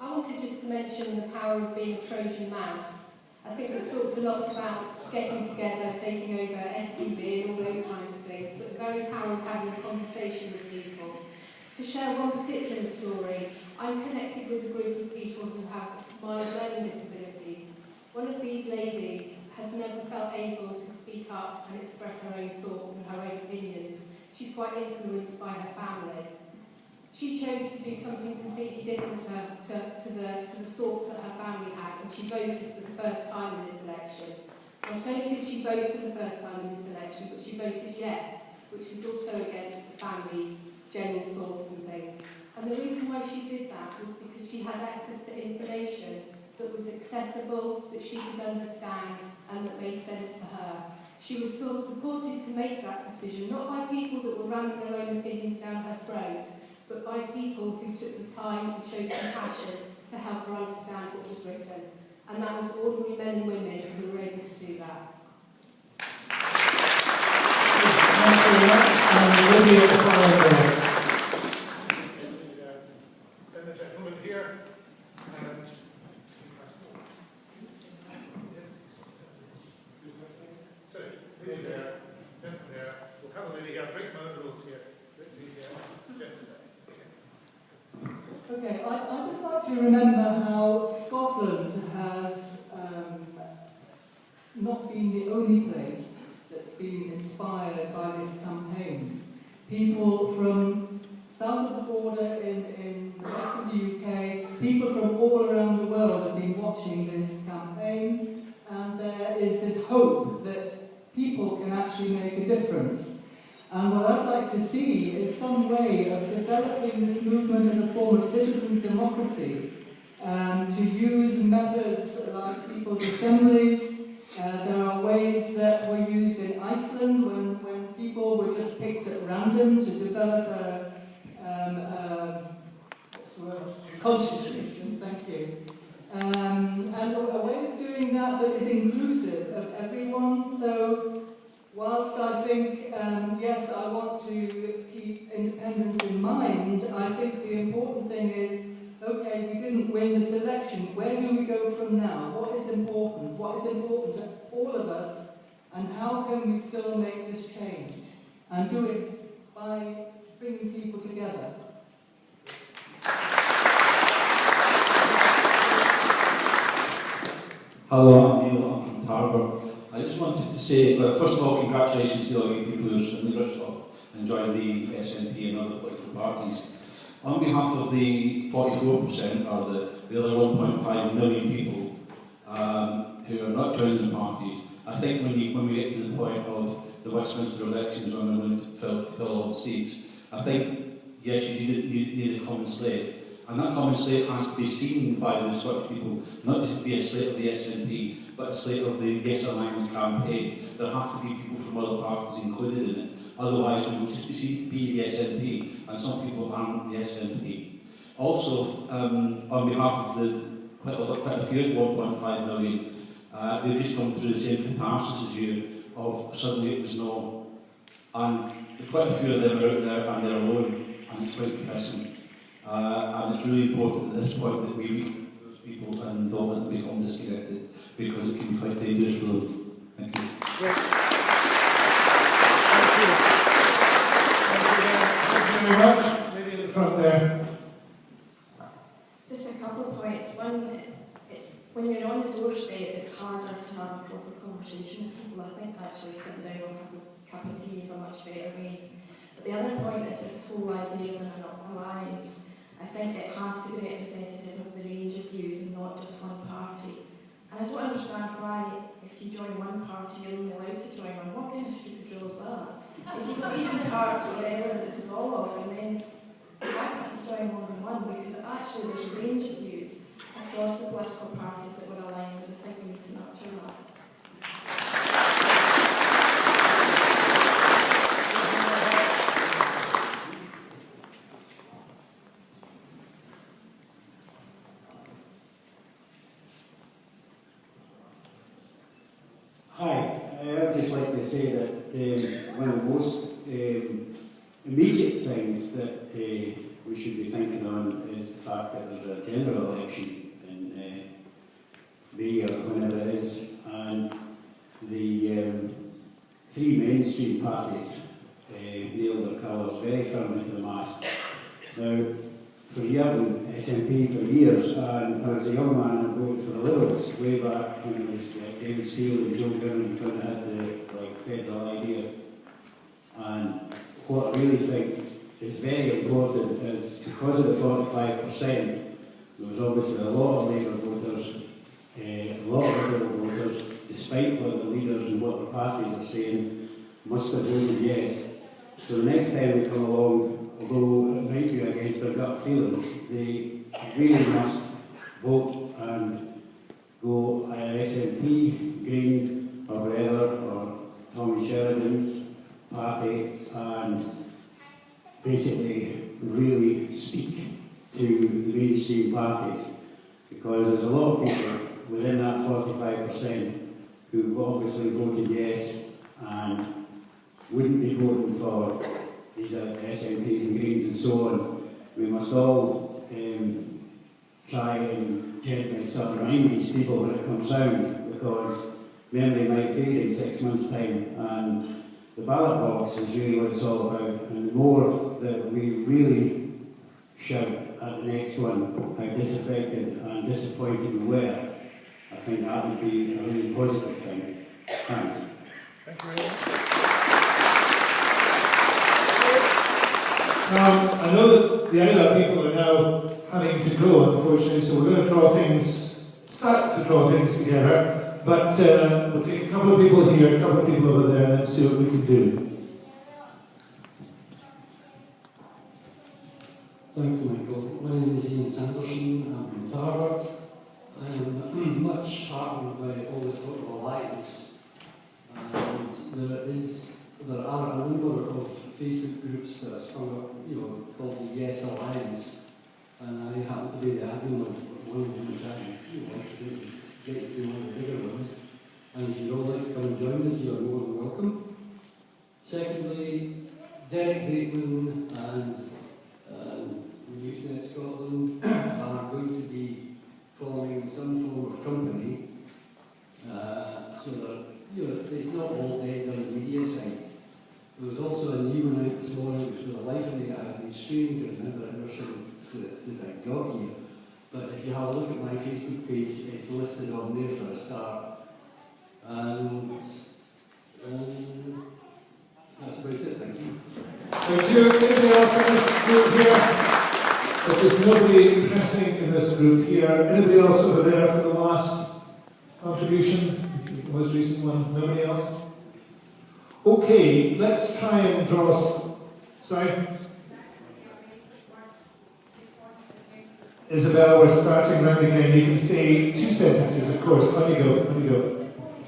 I wanted just to mention the power of being a Trojan mouse. I think we've talked a lot about getting together, taking over STB and all those kinds of things, but the very power of having a conversation with people. To share one particular story, I'm connected with a group of people who have mild learning disabilities. One of these ladies has never felt able to speak up and express her own thoughts and her own opinions. She's quite influenced by her family. She chose to do something completely different to the thoughts that her family had, and she voted for the first time in this election. Not only did she vote for the first time in this election, but she voted yes, which was also against the family's general thoughts and things. And the reason why she did that was because she had access to information that was accessible, that she could understand, and that made sense to her. She was sort of supported to make that decision, not by people that were ramming their own opinions down her throat, but by people who took the time and showed compassion to help her understand what was written. And that was ordinary men and women who were able to do that.
Thanks very much. Olivia at the far end there. Then the gentleman here. And so, lady there, gentleman there. We'll have a lady here. Break my rules here.
Okay, I'd just like to remember how Scotland has not been the only place that's been inspired by this campaign. People from south of the border in the rest of the UK, people from all around the world have been watching this campaign, and there is this hope that people can actually make a difference. And what I'd like to see is some way of developing this movement in the form of citizen democracy, to use methods like people's assemblies. There are ways that were used in Iceland when people were just picked at random to develop a constitution, thank you. And a way of doing that is inclusive of everyone. So whilst I think, yes, I want to keep independence in mind, I think the important thing is, okay, we didn't win this election. Where do we go from now? What is important? What is important to all of us? And how can we still make this change? And do it by bringing people together.
Hello, I'm Neil, I'm from Tarbert. I just wanted to say, well, first of all, congratulations to all you people who are in the rush of enjoying the SNP and other political parties. On behalf of the 44%, or the other 1.5 million people who are not joining the parties, I think when we get to the point of the Westminster elections when we're going to fill all the seats, I think, yes, you need a common slate. And that common slate has to be seen by the Scottish people, not just be a slate of the SNP, but a slate of the Yes Alliance campaign. There have to be people from other parties included in it. Otherwise, we will just be seen to be the SNP, and some people aren't the SNP. Also, on behalf of the quite a few, 1.5 million, they've just come through the same catharsis as you, of suddenly it was no. And quite a few of them are out there and they're alone, and it's quite depressing. And it's really important at this point that we reach those people and don't let them become disconnected, because it can be quite dangerous for them. Thank you.
Thank you very much. Lady in the front there.
Just a couple of points. One, when you're on the doorstep, it's harder to have a proper conversation with people. I think actually sitting down and having a cup of tea is a much better way. But the other point is this whole idea of an alliance. I think it has to be representative of the range of views and not just one party. And I don't understand why, if you join one party, you're only allowed to join one. What kind of stupid rule is that? If you believe in parts or whatever it's all of, and then why can't you join more than one? Because actually there's a range of views across the political parties that were aligned, and I think we need to nurture that.
just like to say that one of the most immediate things that we should be thinking on is the fact that there's a general election in May or whenever it is, and the three mainstream parties nailed their colours very firmly to the mast. Now, for years, SNP for years, and I was a young man and voted for the Liberals way back when it was David Steele and Joe Byrne when they had the federal idea. And what I really think is very important is because of the 45%, there was obviously a lot of Labour voters, a lot of Liberal voters, despite what the leaders and what the parties are saying, must have voted yes. So the next time we come along, although it might be against their gut feelings, they really must vote and go SNP, Green, or whatever, or Tommy Sheridan's party, and basically really speak to the mainstream parties, because there's a lot of people within that 45% who've obviously voted yes and wouldn't be voting for these SNPs and Greens and so on. We must all try and gently sort of remind these people when it comes round, because memory might fade in 6 months' time, and the ballot box is really what it's all about. And the more that we really shout at the next one how disaffected and disappointed we were, I think that would be a really positive thing. Thanks.
Thank you very much. I know that the ILA people are now having to go, unfortunately, so we're going to start to draw things together, but we'll take a couple of people here, a couple of people over there, and then see what we can do.
Thank you, Michael. My name is Ian Sanderson. I'm from Tarbert. I'm much heartened by all this talk of alliance, and there are a number of Facebook groups that have sprung up, called the Yes Alliance, and I happen to be the admin of one of them, which I like to do is get to do one of the bigger ones. And if you'd all like to come and join us, you are more than welcome. Secondly, Derek Bateman and Youthnet Scotland are going to be forming some form of company, so that it's not all dead on the media side. There was also a new one out this morning, which for the life of me I have been straining to remember it ever since I got here. But if you have a look at my Facebook page, it's listed on there for a start. And that's about it, thank you.
Thank you. Anybody else in this group here? There's nobody pressing in this group here. Anybody else over there for the last contribution? The most recent one? Nobody else? Okay, let's try and draw. Sorry? Isabel, we're starting round again. You can say 2 sentences, of course. On you go, on you go.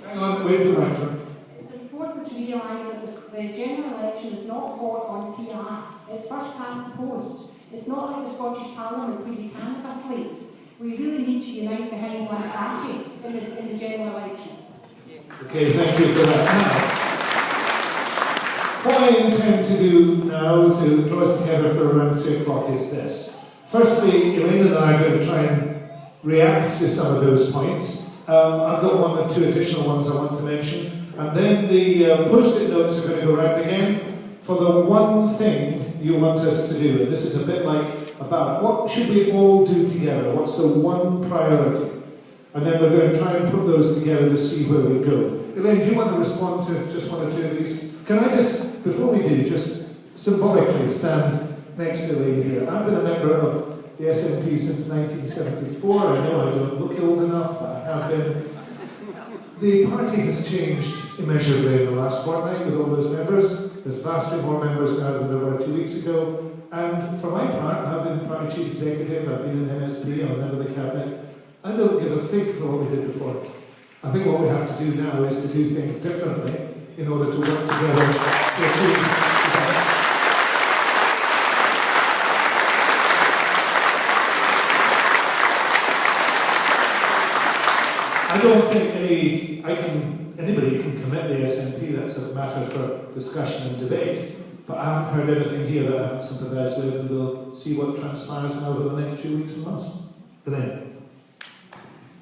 Hang on, wait for the microphone.
It's important to realise that the general election is not fought on PR. It's first past the post. It's not like the Scottish Parliament where you can have a slate. We really need to unite behind one party in the general election.
Okay, thank you for that. Now, what I intend to do now to draw us together for around 3 o'clock is this. Firstly, Elaine and I are going to try and react to some of those points. I've got 1 or 2 additional ones I want to mention. And then the post-it notes are going to go round again for the one thing you want us to do. And this is a bit like about what should we all do together? What's the one priority? And then we're going to try and put those together to see where we go. Elaine, do you want to respond to just 1 or 2 of these? Can I just, before we do, just symbolically stand next to Elaine here? I've been a member of the SNP since 1974. I know I don't look old enough, but I have been. The party has changed immeasurably in the last fortnight with all those members. There's vastly more members now than there were 2 weeks ago. And for my part, I've been party chief executive, I've been in MSP, I'm a member of the cabinet. I don't give a fig for what we did before. I think what we have to do now is to do things differently in order to work together to achieve. I don't think I can anybody can commit the SNP, that's a matter for discussion and debate. But I haven't heard anything here that I haven't sympathised with, and we'll see what transpires now over the next few weeks and months. Elaine.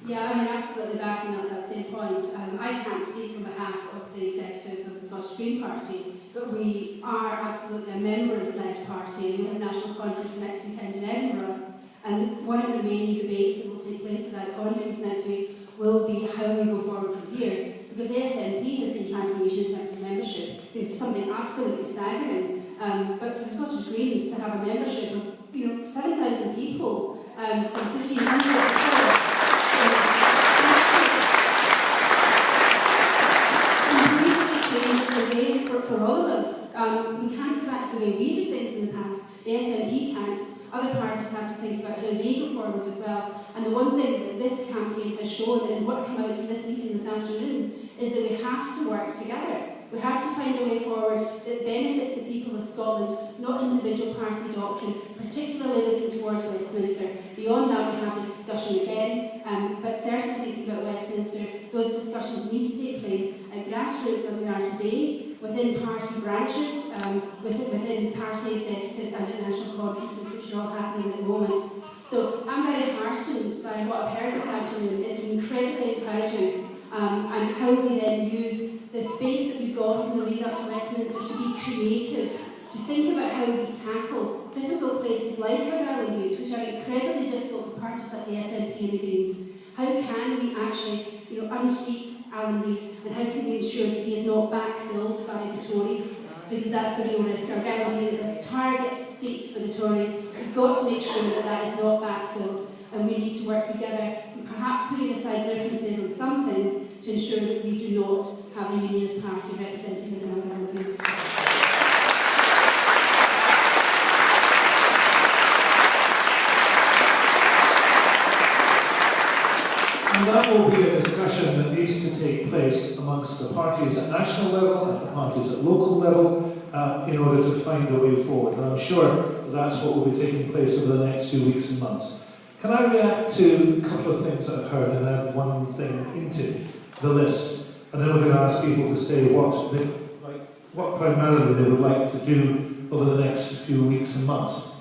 Yeah, I mean, absolutely backing up that same point. I can't speak on behalf of the executive of the Scottish Green Party, but we are absolutely a members-led party, and we have a national conference next weekend in Edinburgh. And one of the main debates that will take place at that conference next week will be how we go forward from here. Because the SNP has seen transformation in terms of membership, to something absolutely staggering. But for the Scottish Greens to have a membership of 7,000 people from 1,500 completely changes the game for all of us. We can't go back to the way we did things in the past. The SNP can't. Other parties have to think about how they go forward as well. And the one thing that this campaign has shown, and what's come out from this meeting this afternoon, is that we have to work together. We have to find a way forward that benefits the people of Scotland, not individual party doctrine, particularly looking towards Westminster. Beyond that, we have this discussion again, but certainly thinking about Westminster, those discussions need to take place at grassroots as we are today, within party branches, within party executives and at national conferences, which are all happening at the moment. So I'm very heartened by what I've heard this afternoon. It's incredibly encouraging, and how we then use the space that we've got in the lead up to Westminster to be creative, to think about how we tackle difficult places like Argyll and Bute, which are incredibly difficult for parties like the SNP and the Greens. How can we actually unseat Alan Reid, and how can we ensure that he is not backfilled by the Tories? Because that's the real risk. Argyll and Bute is a target seat for the Tories. We've got to make sure that that is not backfilled, and we need to work together, perhaps putting aside differences on some things to ensure that we do not have a unionist party representing us in Argyll and Bute.
And that will be a discussion that needs to take place amongst the parties at national level and the parties at local level in order to find a way forward. And I'm sure that's what will be taking place over the next few weeks and months. Can I react to a couple of things that I've heard and add one thing into the list? And then we're going to ask people to say what primarily they would like to do over the next few weeks and months.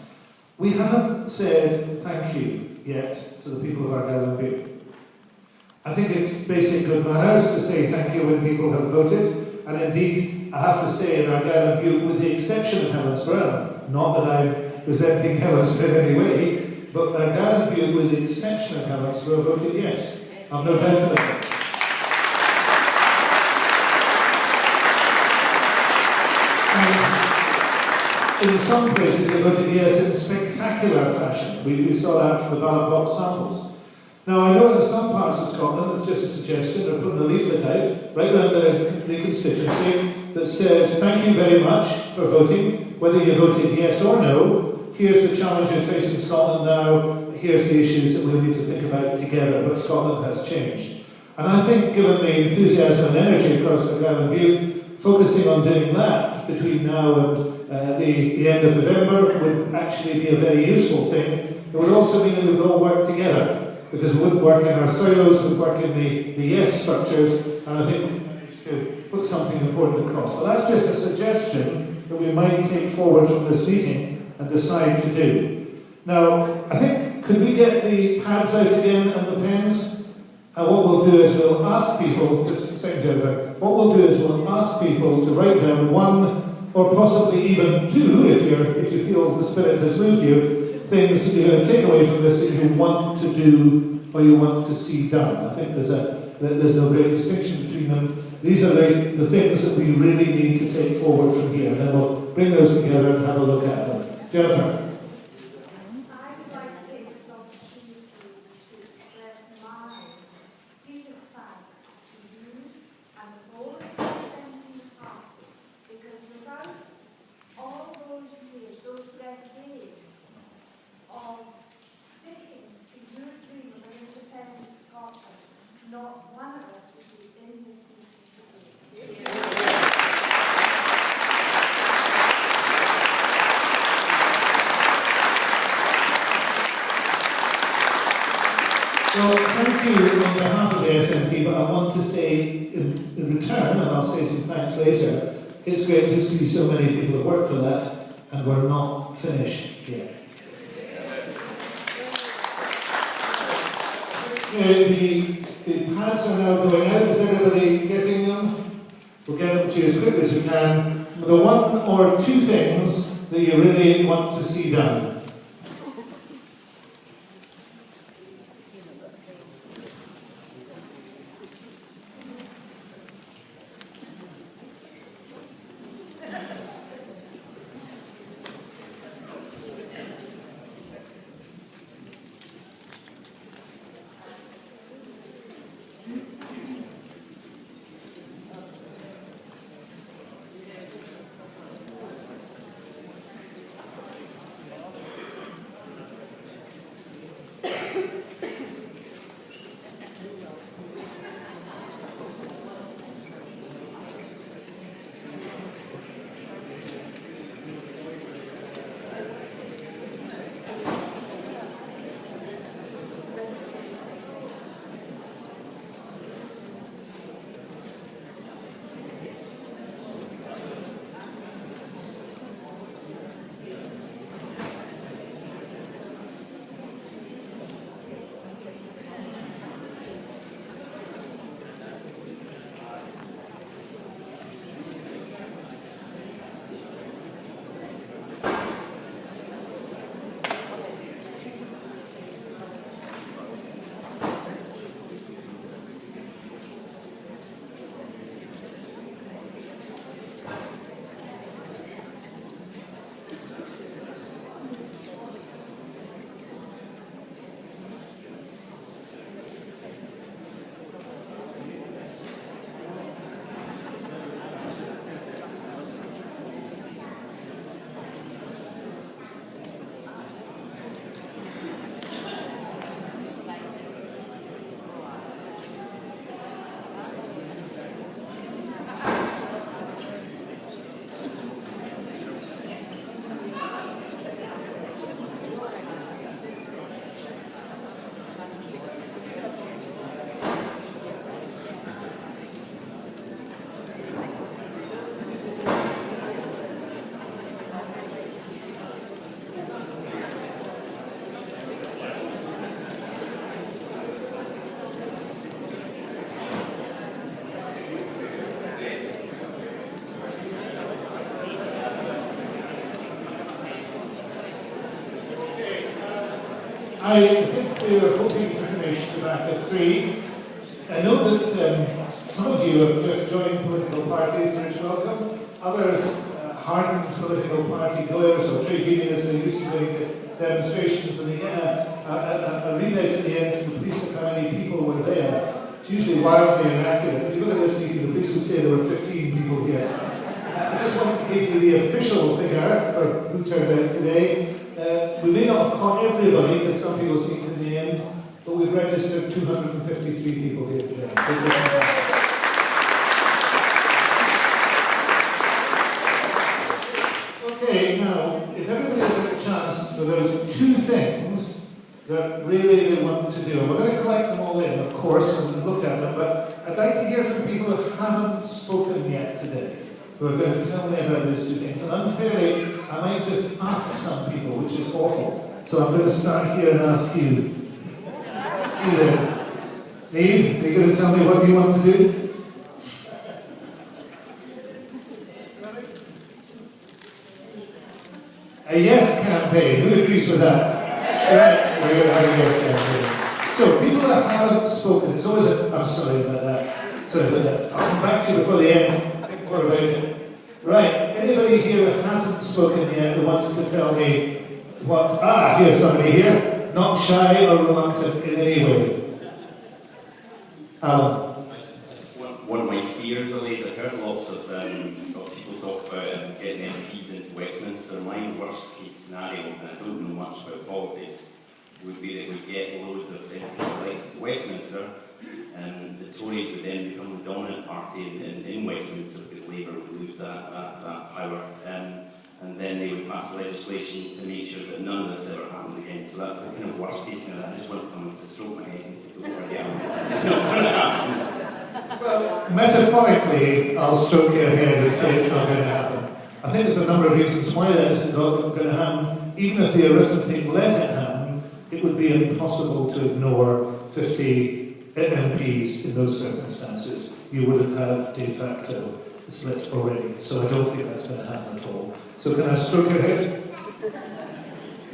We haven't said thank you yet to the people of Argyll and Bute. I think it's basic good manners to say thank you when people have voted, and indeed, I have to say in Argyll and Bute, with the exception of Helensburgh, not that I'm resenting Helensburgh in any way, but Argyll and Bute, with the exception of Helensburgh, voted yes. I've no doubt about it. And in some places, they voted yes in spectacular fashion. We saw that from the ballot box samples. Now, I know in some parts of Scotland, it's just a suggestion, they're putting a leaflet out, right around the constituency, that says, thank you very much for voting, whether you voted yes or no, here's the challenges facing Scotland now, here's the issues that we'll need to think about together, but Scotland has changed. And I think, given the enthusiasm and energy across Argyll and Bute, focusing on doing that between now and the end of November would actually be a very useful thing. It would also mean that we would all work together, because we wouldn't work in our silos, we'd work in the yes structures, and I think we managed to put something important across. But that's just a suggestion that we might take forward from this meeting and decide to do. Now, I think, could we get the pads out again and the pens? And what we'll do is we'll ask people, just a second, Jennifer, what we'll do is we'll ask people to write down one, or possibly even two, if you feel the spirit has moved you, things that you're going to take away from this that you want to do or you want to see done. I think there's no great distinction between them. These are the things that we really need to take forward from here, and then we'll bring those together and have a look at them. Jennifer.
I would like to take this opportunity to express my deepest thanks to you and the whole of the SNP party, because without all those years, those decades of sticking to your dream of an independent Scotland, not one of us would be in this meeting today.
Well, thank you on behalf of the SNP, but I want to say in return, and I'll say some thanks later, it's great to see so many people have worked for that, and we're not finished yet. The pads are now going out. Is everybody getting them? We'll get them to you as quickly as we can. The one or two things that you really want to see done. I think we were hoping to finish the back at 3. I know that some of you have just joined political parties, which welcome. Others, hardened political party goers or trade unionists are used to going to demonstrations, and they get a rebate at the end to the police of how many people were there. It's usually wildly inaccurate. If you look at this meeting, the police would say there were 15 people here. I just want to give you the official figure for who turned out today. We may not have caught everybody, because some people seem in the end, but we've registered 253 people here today. Okay, now, if everybody has had a chance, so there's 2 things that really they want to do. And we're going to collect them all in, of course, and look at them, but I'd like to hear from people who haven't spoken yet today, who are going to tell me about those 2 things. And unfairly, I might just ask some people, which is awful. So I'm going to start here and ask you. You there. Eve, are you going to tell me what you want to do? A yes campaign. Who agrees with that? Right, we're going to have a yes campaign. So, people that haven't spoken, it's always I'm sorry about that. Sorry about that. I'll come back to you before the end. Think more about it. Right, anybody here who hasn't spoken yet who wants to tell me what... here's somebody here. Not shy or reluctant in any way. Alan.
One of my fears, I've heard lots of people talk about getting MPs into Westminster. My worst case scenario, and I don't know much about politics, would be that we get loads of MPs elected to Westminster, and the Tories would then become the dominant party in Westminster, because Labour would lose that power. And then they would pass legislation to make sure that none of this ever happens again. So that's the kind of worst case scenario. I just want someone to stroke my head and say, don't worry, it's not going to happen.
Well, metaphorically, I'll stroke your head and say it's not going to happen. I think there's a number of reasons why that isn't going to happen. Even if the arithmetic let it happen, it would be impossible to ignore 50 MPs in those circumstances. You would have de facto split already. So I don't think that's going to happen at all. So can I stroke your head?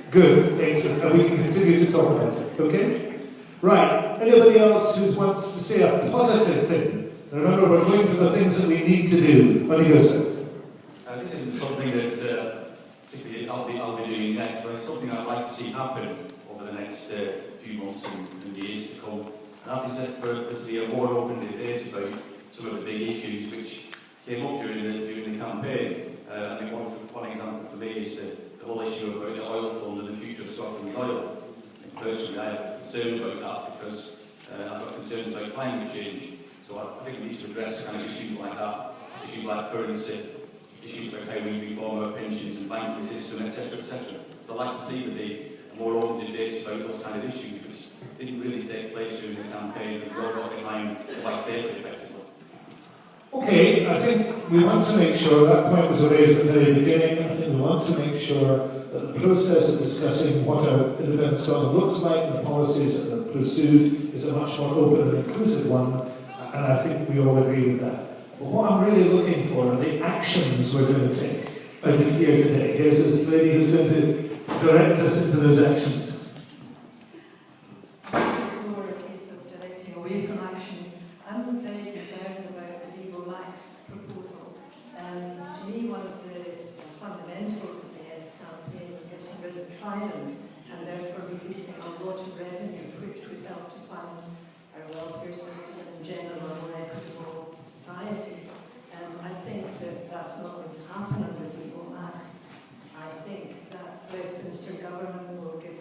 Good, excellent. And we can continue to talk about it, okay? Right, anybody else who wants to say a positive thing? Remember, we're going for the things that we need to do. On you go, sir.
This isn't something that particularly I'll be doing next, but it's something I'd like to see happen over the next few months and years to come. And that is for there to be a more open debate about some of the big issues which came up during the campaign. I mean, one example for me is the whole issue about the oil fund and the future of Scotland oil. And personally, I have concerns about that because I've got concerns about climate change. So I think we need to address kind of issues like that, issues like currency, issues about how we reform our pensions and banking system, etc., etc. So I'd like to see there be a more open debate about those kind of issues, which didn't really take place during the campaign, and we all got behind the white paper effectively.
Okay, I think we want to make sure, that point was raised at the very beginning, I think we want to make sure that the process of discussing what our independent Scotland looks like and the policies that are pursued is a much more open and inclusive one, and I think we all agree with that. But what I'm really looking for are the actions we're going to take out of here today. Here's this lady who's going to direct us into those actions.
It's more a case of directing away from actions. I'm very concerned about the legal lax proposal. To me, one of the fundamentals of the Yes campaign is getting rid of Trident and therefore releasing a lot of revenue which would help to fund our welfare system in general, a more equitable society. I think that that's not going to happen under legal max. I think that the Westminster government will give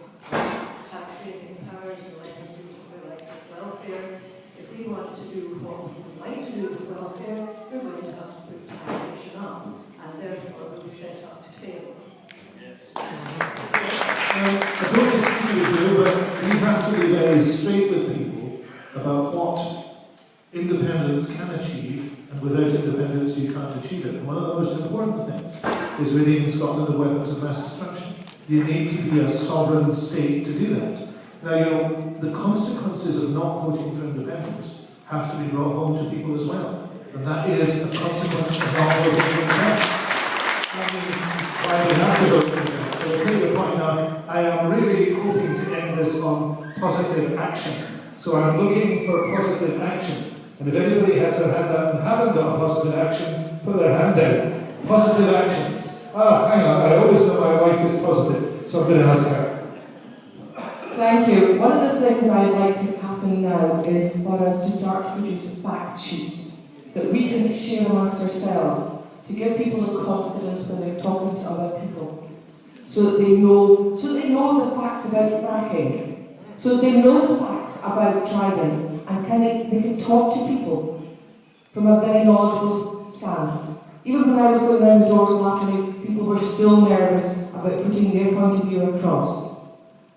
tax raising powers and let us do what we like with welfare. If we want to do what we would like to do with welfare, we're going to have to put taxation up, and therefore we'll be set up to fail.
I don't disagree with you, but we have to be very straight with people about what independence can achieve, and without independence you can't achieve it. And one of the most important things is ridding Scotland of weapons of mass destruction. You need to be a sovereign state to do that. Now, you know, the consequences of not voting for independence have to be brought home to people as well. And that is a consequence of not voting for independence. That means why we have to vote for independence. So I'll take your point now. I am really hoping to end this on positive action. So I'm looking for positive action. And if anybody has their hand up and haven't got a positive action, put their hand down. Positive actions. Ah, hang on, I always know my wife is positive, so I'm going to ask her.
Thank you. One of the things I'd like to happen now is for us to start to produce fact sheets that we can share amongst ourselves to give people the confidence when they're talking to other people, so that they know the facts about fracking, so that they know the facts about Trident, and they can talk to people from a very knowledgeable stance. Even when I was going around the door till afternoon, people were still nervous about putting their point of view across.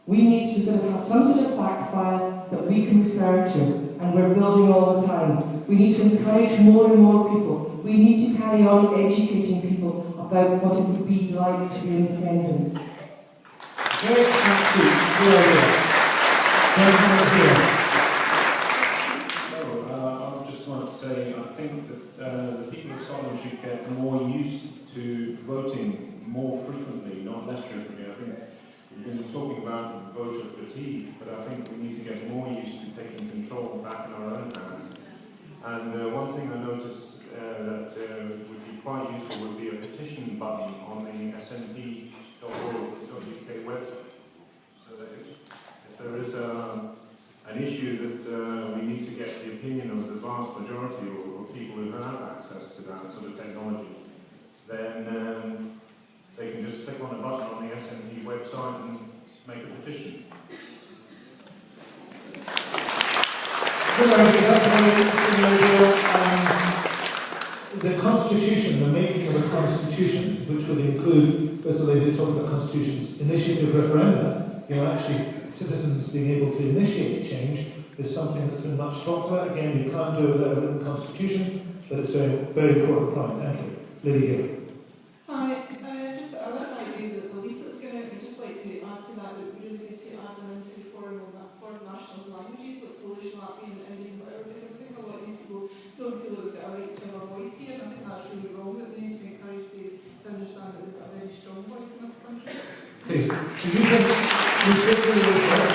We need to sort of have some sort of fact file that we can refer to, and we're building all the time. We need to encourage more and more people. We need to carry on educating people about what it would be like to be independent.
Great, thank you.
I just wanted to say, I think that the people of Scotland should get more used to voting more frequently, not less frequently. I think we've been talking about voter fatigue, but I think we need to get more used to taking control back in our own hands. And one thing I noticed that would be quite useful would be a petition button on the snp.org.uk website, so that if there is an issue that we need to get the opinion of the vast majority of people who have access to that sort of technology, then they can just click on a button on the SNP website and make a petition.
Good idea, that's a very interesting idea. The Constitution, the making of a Constitution, which would include, as the lady talked about constitutions, initiative referenda, you know, actually citizens being able to initiate change, is something that's been much talked about. Again, you can't do it without a written constitution, but it's a very important point. Thank you. Lily here.
Hi, just I like the idea that the leaflet's going out. I'd just like to add to that that we really need to add them into foreign national languages like Polish, Latvian, Indian, whatever, because I think a lot of these people don't feel that they've got a right to have a voice here, and I think that's really wrong, that they need to be encouraged to understand that they've got a very strong voice in this country.
Okay, so you think we should do the leaflet?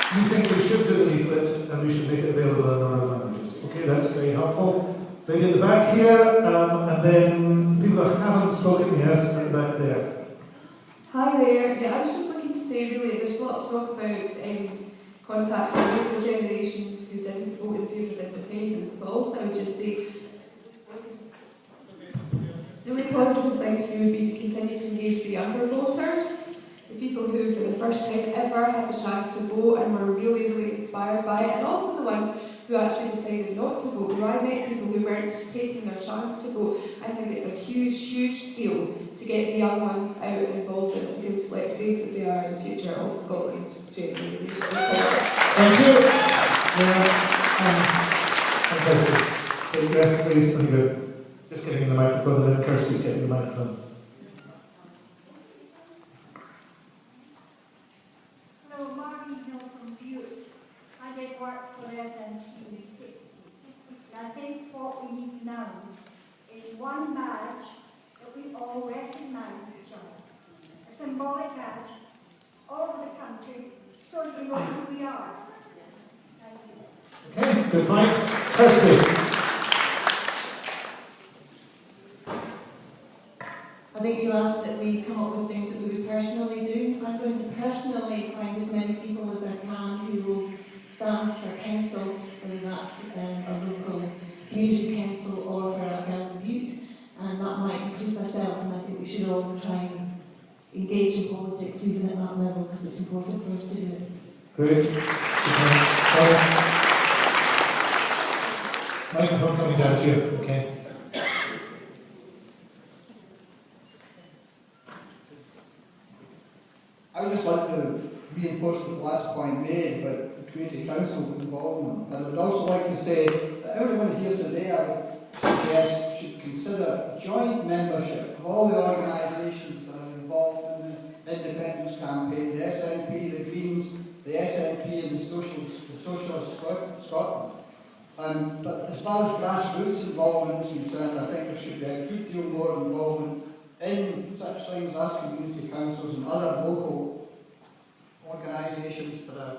You think we should do the leaflet and we should make it available in other languages? Okay, that's very helpful. Lady at the back here, and then people who haven't spoken, yes, at the back there.
Hi there. Yeah, I was just looking to say, really, there's a lot of talk about contacting older generations who didn't vote in favour of independence, but also I would just say, really positive thing to do would be to continue to engage the younger voters, the people who, for the first time ever, had the chance to vote and were really, really inspired by it, and also the ones who actually decided not to vote. Who I met people who weren't taking their chance to vote. I think it's a huge, huge deal to get the young ones out and involved in it, because let's face it, they are the future of Scotland, genuinely.
Thank you. Fantastic. Yes, please, thank you. Just getting the microphone, and then Kirsty's getting the microphone.
Hello, Martin Hill from Butte. I did work for SNP in the 60s. And I think what we need now is one badge that we all recognise each other. A symbolic badge all over the country so that we know who we are. Thank you.
Okay, good point. Kirsty.
I think you asked that we come up with things that we would personally do. I'm going to personally find as many people as I can who will stand for council, whether that's a local community council or for Argyll and Butte, and that might include myself, and I think we should all try and engage in politics even at that level, because it's important for us to do it.
Great. Microphone coming down to you, okay.
I would just like to reinforce the last point made about the community council involvement, and I would also like to say that everyone here today, I would suggest, should consider joint membership of all the organisations that are involved in the independence campaign, the SNP, the Greens, the SNP and the Socialist Scotland. But as far as grassroots involvement is concerned, I think there should be a good deal more involvement in such things as community councils and other local organisations that are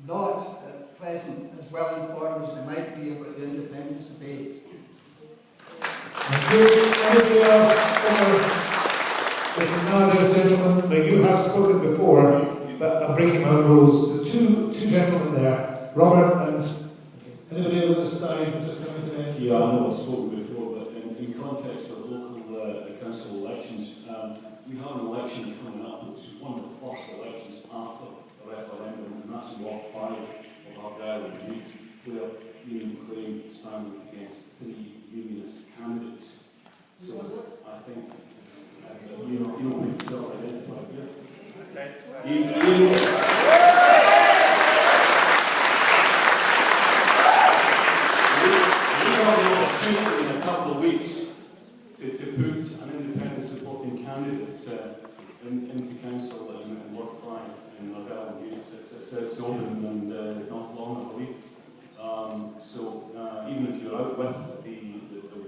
not at present as well informed as they might be about the independence debate.
Thank you. Anybody else? Now, ladies and gentlemen, now you have spoken before, but I'm breaking my own rules. The two gentlemen there, Robert and anybody over this side just coming to the end?
Yeah, I know I've spoken before, but in context of local council elections, we have an election coming up, which is one of the first elections after the referendum, and that's in Ward 5 of Argyll and Butte, where Union claim standing against 3 unionist candidates. So I think you know self-identified here. In a couple of weeks to put an independent supporting candidate into council in Ward 5 in Argyll and Butte. It's open and not long, I believe. So even if you're out with the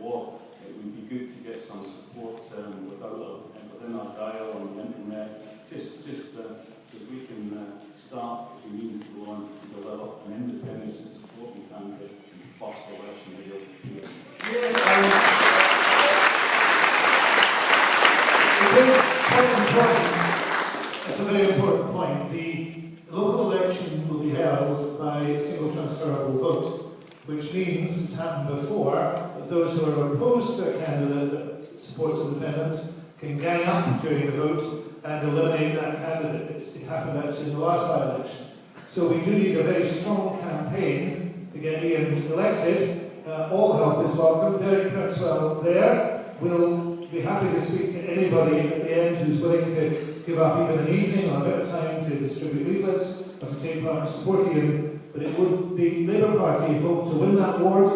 ward, it would be good to get some support within Argyll on the internet, just so we can start, if we need to go on to deliver an independent supporting candidate in the first election of the
It is quite important. It's a very important point. The local election will be held by a single transferable vote, which means, it's happened before, that those who are opposed to a candidate that supports independence can gang up during the vote and eliminate that candidate. It happened actually in the last by-election. So we do need a very strong campaign to get Ian elected. All help is welcome. Derek Prince-Well there will be happy to speak to anybody at the end who's willing to give up even an evening or a bit of time to distribute leaflets or to take part and support Ian. But it would, the Labour Party hope to win that ward.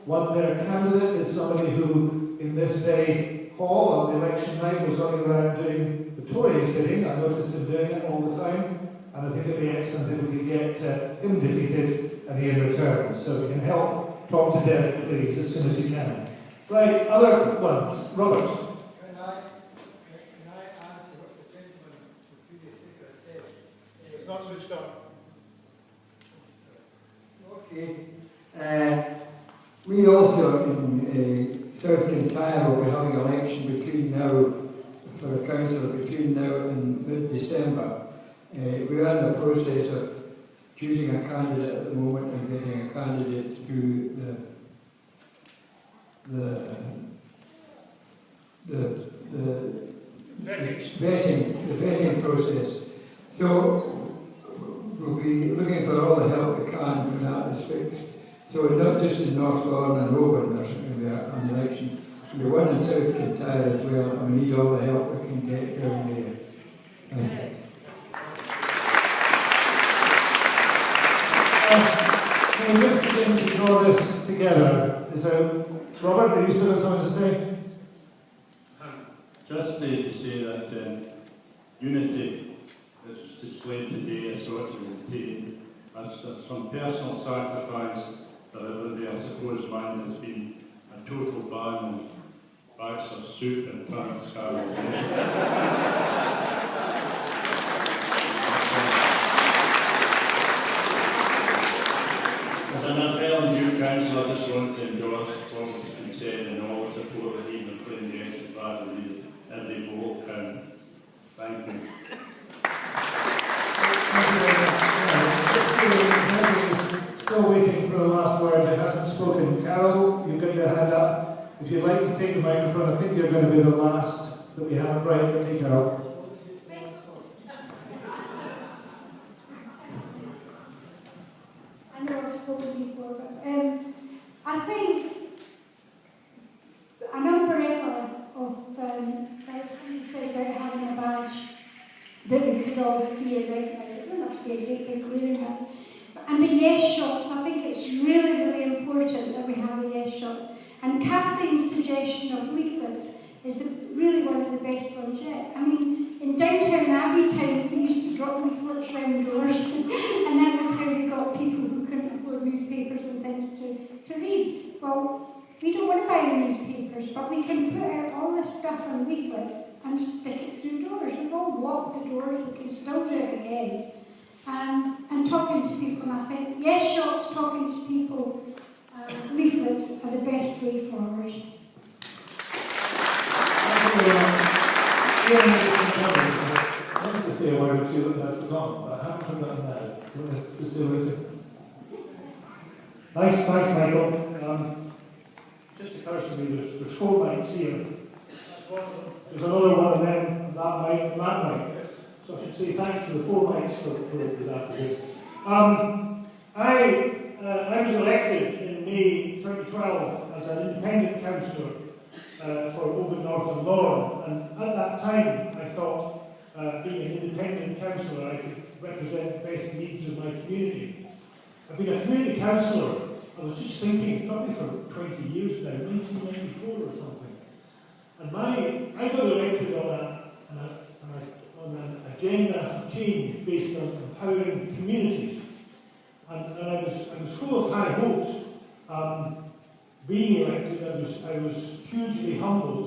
One, their candidate is somebody who, in this very hall on the election night, was running around doing the Tories bidding. I noticed him doing it all the time. And I think it would be excellent if we could get him defeated and he in return. So if you can help, talk to Derek, please, as soon as you can. Right, other ones. Robert.
Can I add to what the gentleman, the previous speaker said?
It's not switched on.
Okay. We also in South Kintyre will be having an election between now, for the council, between now and mid-December. We are in the process of choosing a candidate at the moment and getting a candidate through the vetting process. So we'll be looking for all the help we can when that is fixed. So not just in North Lawn and Oban, there's going to be an election. The one in South Kintyre as well, and we need all the help we can get down there. Thank you.
Can we just begin to draw this together? Robert, are you still got something to say?
Just to say that unity that is displayed today is what we maintain. That's some personal sacrifice that everybody, I suppose, mine has been a total ban on bags of soup and turnips carried. As an appellant new council, I just want to endorse what has been said and all the support that even playing against the bad and every vote count. Thank you.
Still waiting for the last word. It hasn't spoken. Carol, you've got your hand up. If you'd like to take the microphone, I think you're going to be the last that we have. Right, okay, Carol.
I know I've spoken before, but I think an umbrella of things said about having a badge that we could all see and recognise. It doesn't have to be a great big clearing badge. And the yes shops, I think it's really, really important that we have a yes shop. And Kathleen's suggestion of leaflets is really one of the best ones yet. I mean, in downtown Abbey Town, they used to drop leaflets around doors, and that was how they got people who couldn't afford newspapers and things to read. Well, we don't want to buy the newspapers, but we can put out all this stuff on leaflets and just stick it through doors. We've all locked the doors, we can still do it again. And talking to people, and I think yes shops, talking to people, leaflets are the best way forward.
Thank you very much. I wanted to say a word or two that I've forgotten, but I haven't forgotten now. You want to say a word or two?
Thanks, Michael. Just occurs to me there's 4 mics here. There's another one of them, and that mic, and that mic. So I should say thanks to the 4 mics for this afternoon. I was elected in May 2012 as an independent councillor for Oban North and Lawn, and at that time I thought being an independent councillor I could represent the best needs of my community. I've been a community councillor, I was just thinking, probably for 20 years now, 1994 or something. And I got elected on an agenda for change based on empowering communities. And I was full of high hopes. Being elected, I was hugely humbled.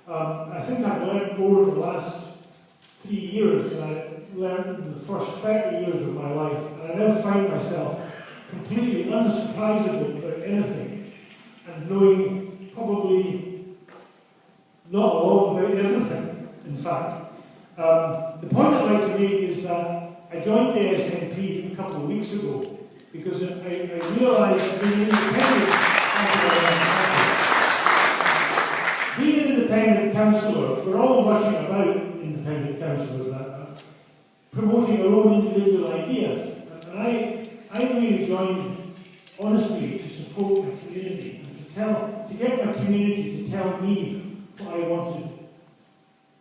I think I've learned more in the last 3 years than I learned in the first 30 years of my life. And I now find myself completely unsurprisable about anything and knowing probably not a lot about everything, in fact. The point I'd like to make is that I joined the SNP a couple of weeks ago because I realised that being an independent councillor, we're all rushing about independent councillors promoting our own individual ideas. And I really joined, honestly, to support my community and to get my community to tell me what I wanted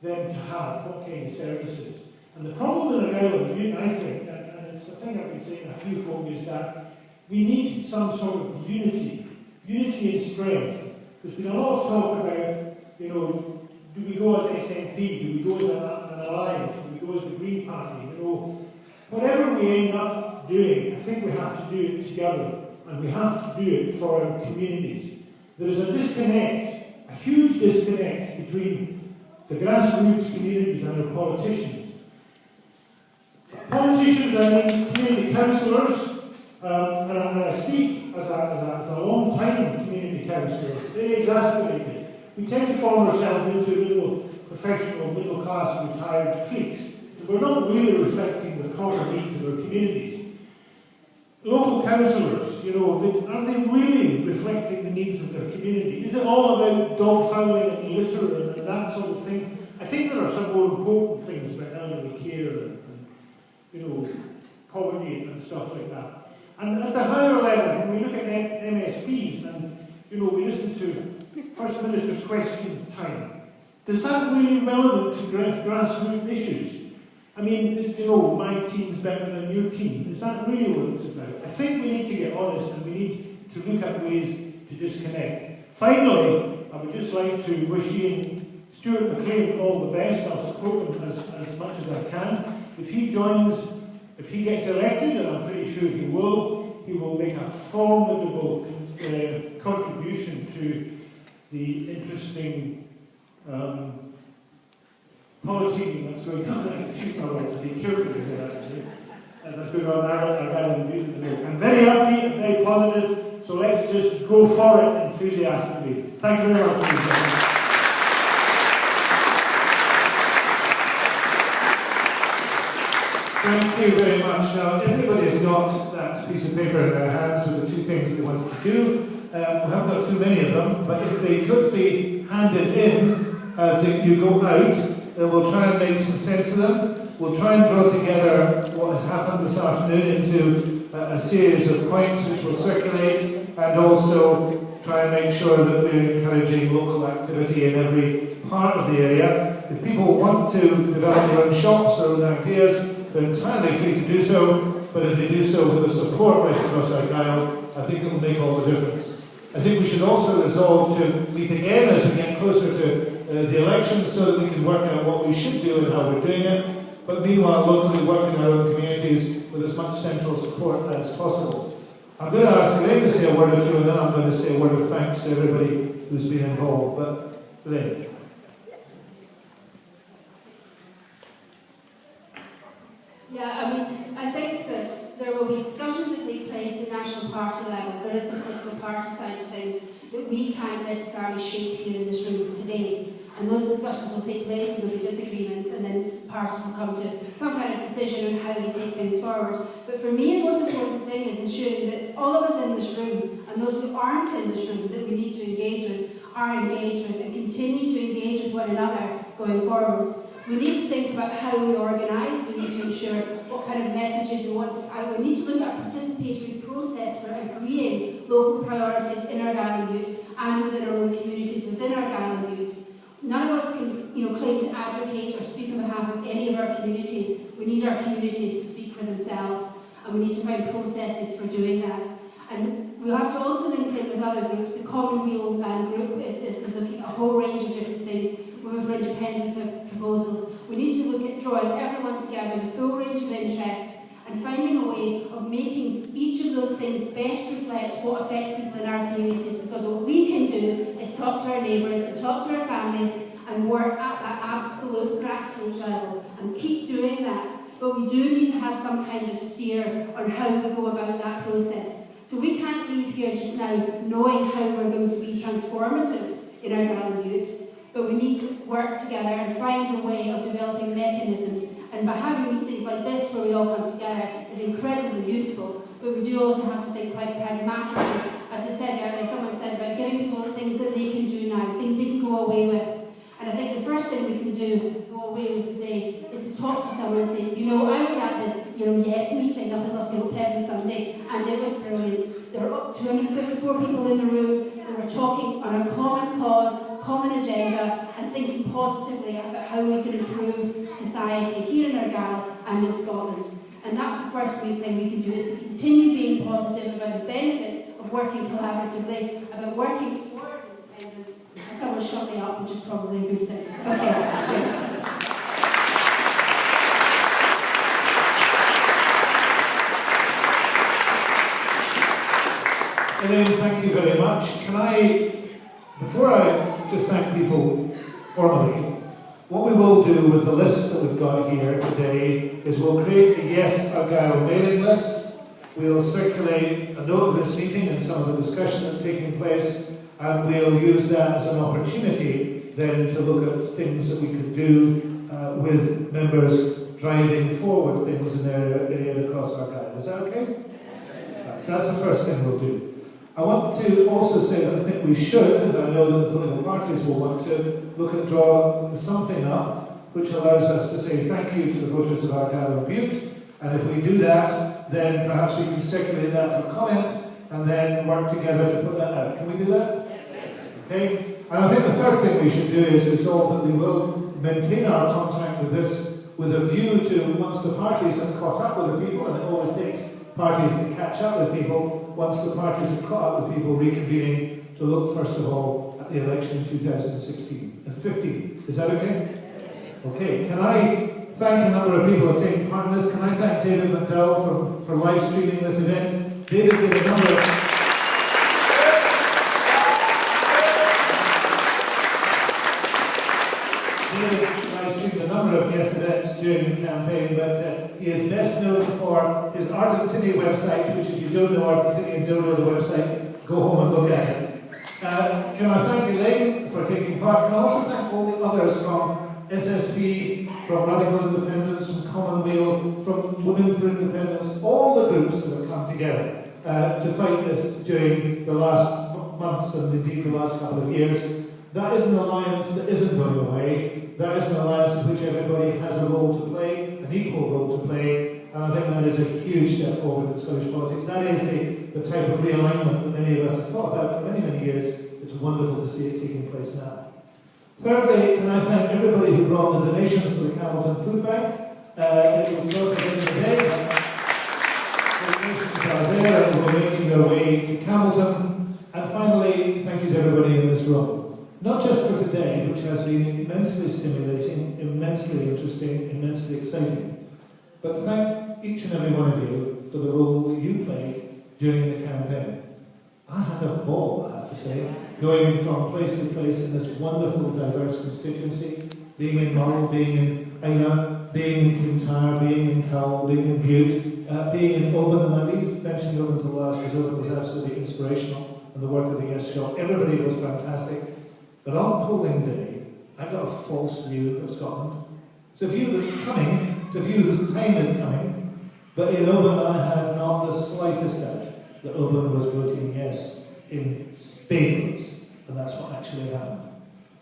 them to have, what kind of services. And the problem in Argyll, I think, and it's a thing I've been saying to a few folk, is that we need some sort of unity and strength. There's been a lot of talk about, you know, do we go as SNP, do we go as an alliance, do we go as the Green Party, you know. Whatever we end up doing, I think we have to do it together, and we have to do it for our communities. There is a disconnect, a huge disconnect between the grassroots communities and our politicians. Politicians, I mean community councillors, and I speak as a long-time community councillor, they exasperate me. We tend to form ourselves into little professional, middle-class, retired cliques. We're not really reflecting the proper needs of our communities. Local councillors, you know, are they really reflecting the needs of their community? Is it all about dog fouling and litter and that sort of thing? I think there are some more important things about elderly care and you know, poverty and stuff like that. And at the higher level, when we look at MSPs and, you know, we listen to First Minister's question time, is that really relevant to grassroots issues? I mean, you know, my team's better than your team. Is that really what it's about? I think we need to get honest and we need to look at ways to disconnect. Finally, I would just like to wish Ian Stuart McLean all the best. I'll support him as much as I can. If he joins, if he gets elected, and I'm pretty sure he will make a formidable contribution to the interesting politicking that's going on. Excuse my words, to be careful with that. That's going on Argyll. I'm very upbeat and very positive, so let's just go for it enthusiastically. Thank you very much.
Thank you very much. Now, everybody's got that piece of paper in their hands with the two things that they wanted to do. We haven't got too many of them, but if they could be handed in as you go out, then we'll try and make some sense of them. We'll try and draw together what has happened this afternoon into a series of points which will circulate, and also try and make sure that we're encouraging local activity in every part of the area. If people want to develop their own shops, their own ideas, they're entirely free to do so, but if they do so with the support right across Argyll, I think it will make all the difference. I think we should also resolve to meet again as we get closer to the elections so that we can work out what we should do and how we're doing it, but meanwhile locally work in our own communities with as much central support as possible. I'm going to ask Elaine to say a word or two, and then I'm going to say a word of thanks to everybody who's been involved. But Elaine.
Yeah, I mean, I think that there will be discussions that take place at national party level. There is the political party side of things that we can't necessarily shape here in this room today. And those discussions will take place and there'll be disagreements, and then parties will come to some kind of decision on how they take things forward. But for me, the most important thing is ensuring that all of us in this room, and those who aren't in this room that we need to engage with, are engaged with and continue to engage with one another going forwards. We need to think about how we organise, we need to ensure what kind of messages we want to out. We need to look at a participatory process for agreeing local priorities in Argyll and Bute and within our own communities within Argyll and Bute. None of us can claim to advocate or speak on behalf of any of our communities. We need our communities to speak for themselves, and we need to find processes for doing that. And we'll have to also link in with other groups. The Commonweal group is looking at a whole range of different things. Women for Independence have proposals. We need to look at drawing everyone together, the full range of interests, and finding a way of making each of those things best reflect what affects people in our communities, because what we can do is talk to our neighbours and talk to our families and work at that absolute grassroots level and keep doing that. But we do need to have some kind of steer on how we go about that process. So we can't leave here just now knowing how we're going to be transformative in Argyll and Bute, but we need to work together and find a way of developing mechanisms. And by having meetings like this where we all come together is incredibly useful, but we do also have to think quite pragmatically. As I said earlier, someone said about giving people things that they can do now, things they can go away with. And I think the first thing we can go away with today is to talk to someone and say, I was at this, yes meeting up in Lochgilphead on Sunday, and it was brilliant. There were 254 people in the room who were talking on a common cause, common agenda, and thinking positively about how we can improve society here in Argyll and in Scotland. And that's the first thing we can do, is to continue being positive about the benefits of working collaboratively, about working towards independence. And someone shut me up, which is probably a good thing. Okay, cheers.
Elaine, thank you very much. Can I, before I just thank people formally, what we will do with the list that we've got here today is we'll create a Yes Argyll mailing list. We'll circulate a note of this meeting and some of the discussion that's taking place, and we'll use that as an opportunity then to look at things that we could do with members driving forward things in their area across Argyll. Is that okay? Right, so that's the first thing we'll do. I want to also say that I think we should, and I know that the political parties will want to, look at drawing something up which allows us to say thank you to the voters of Argyll and Bute, and if we do that, then perhaps we can circulate that for comment and then work together to put that out. Can we do that? Yes. Okay? And I think the third thing we should do is resolve that we will maintain our contact with this with a view to, once the parties have caught up with the people, and it always takes parties to catch up with people, once the parties have caught up with people, reconvening to look first of all at the election in 2016 and 15. Is that okay? Okay. Can I thank a number of people who have taken part in this? Can I thank David McDowell for live streaming this event? David did a number of guest events during the campaign, but he is best known for his Argentinian website, which if you don't know Argentinian, don't know the website, go home and look at it. Can I thank Elaine for taking part? Can I also thank all the others from SSP, from Radical Independence, from Commonweal, from Women for Independence, all the groups that have come together to fight this during the last months and indeed the last couple of years. That is an alliance that isn't going away. That is an alliance in which everybody has a role to play, an equal role to play, and I think that is a huge step forward in Scottish politics. That is the type of realignment that many of us have thought about for many, many years. It's wonderful to see it taking place now. Thirdly, can I thank everybody who brought the donations for the Campbellton Food Bank. It was brought in today. The donations are there and will be making their way to Campbellton. And finally, thank you to everybody in this room. Not just for today, which has been immensely stimulating, immensely interesting, immensely exciting, but thank each and every one of you for the role that you played during the campaign. I had a ball, I have to say, going from place to place in this wonderful, diverse constituency, being in Mull, being in Argyll, being in Kintyre, being in Cowell, being in Bute, being in Oban, and I leave mentioning Oban to the last because Oban was absolutely inspirational, and the work of the Yes Shop. Everybody was fantastic. But on polling day, I got a false view of Scotland. It's a view that's coming, it's a view whose time is coming, but in Oban I had not the slightest doubt that Oban was voting yes in spades, and that's what actually happened.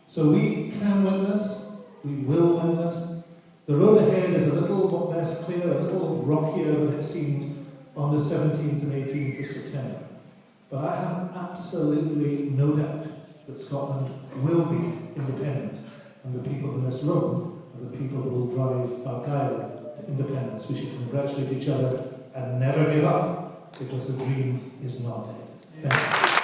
So we can win this, we will win this. The road ahead is a little less clear, a little rockier than it seemed on the 17th and 18th of September. But I have absolutely no doubt that Scotland will be independent, and the people in this room are the people who will drive Argyll to independence. We should congratulate each other and never give up, because the dream is not dead. Thank you.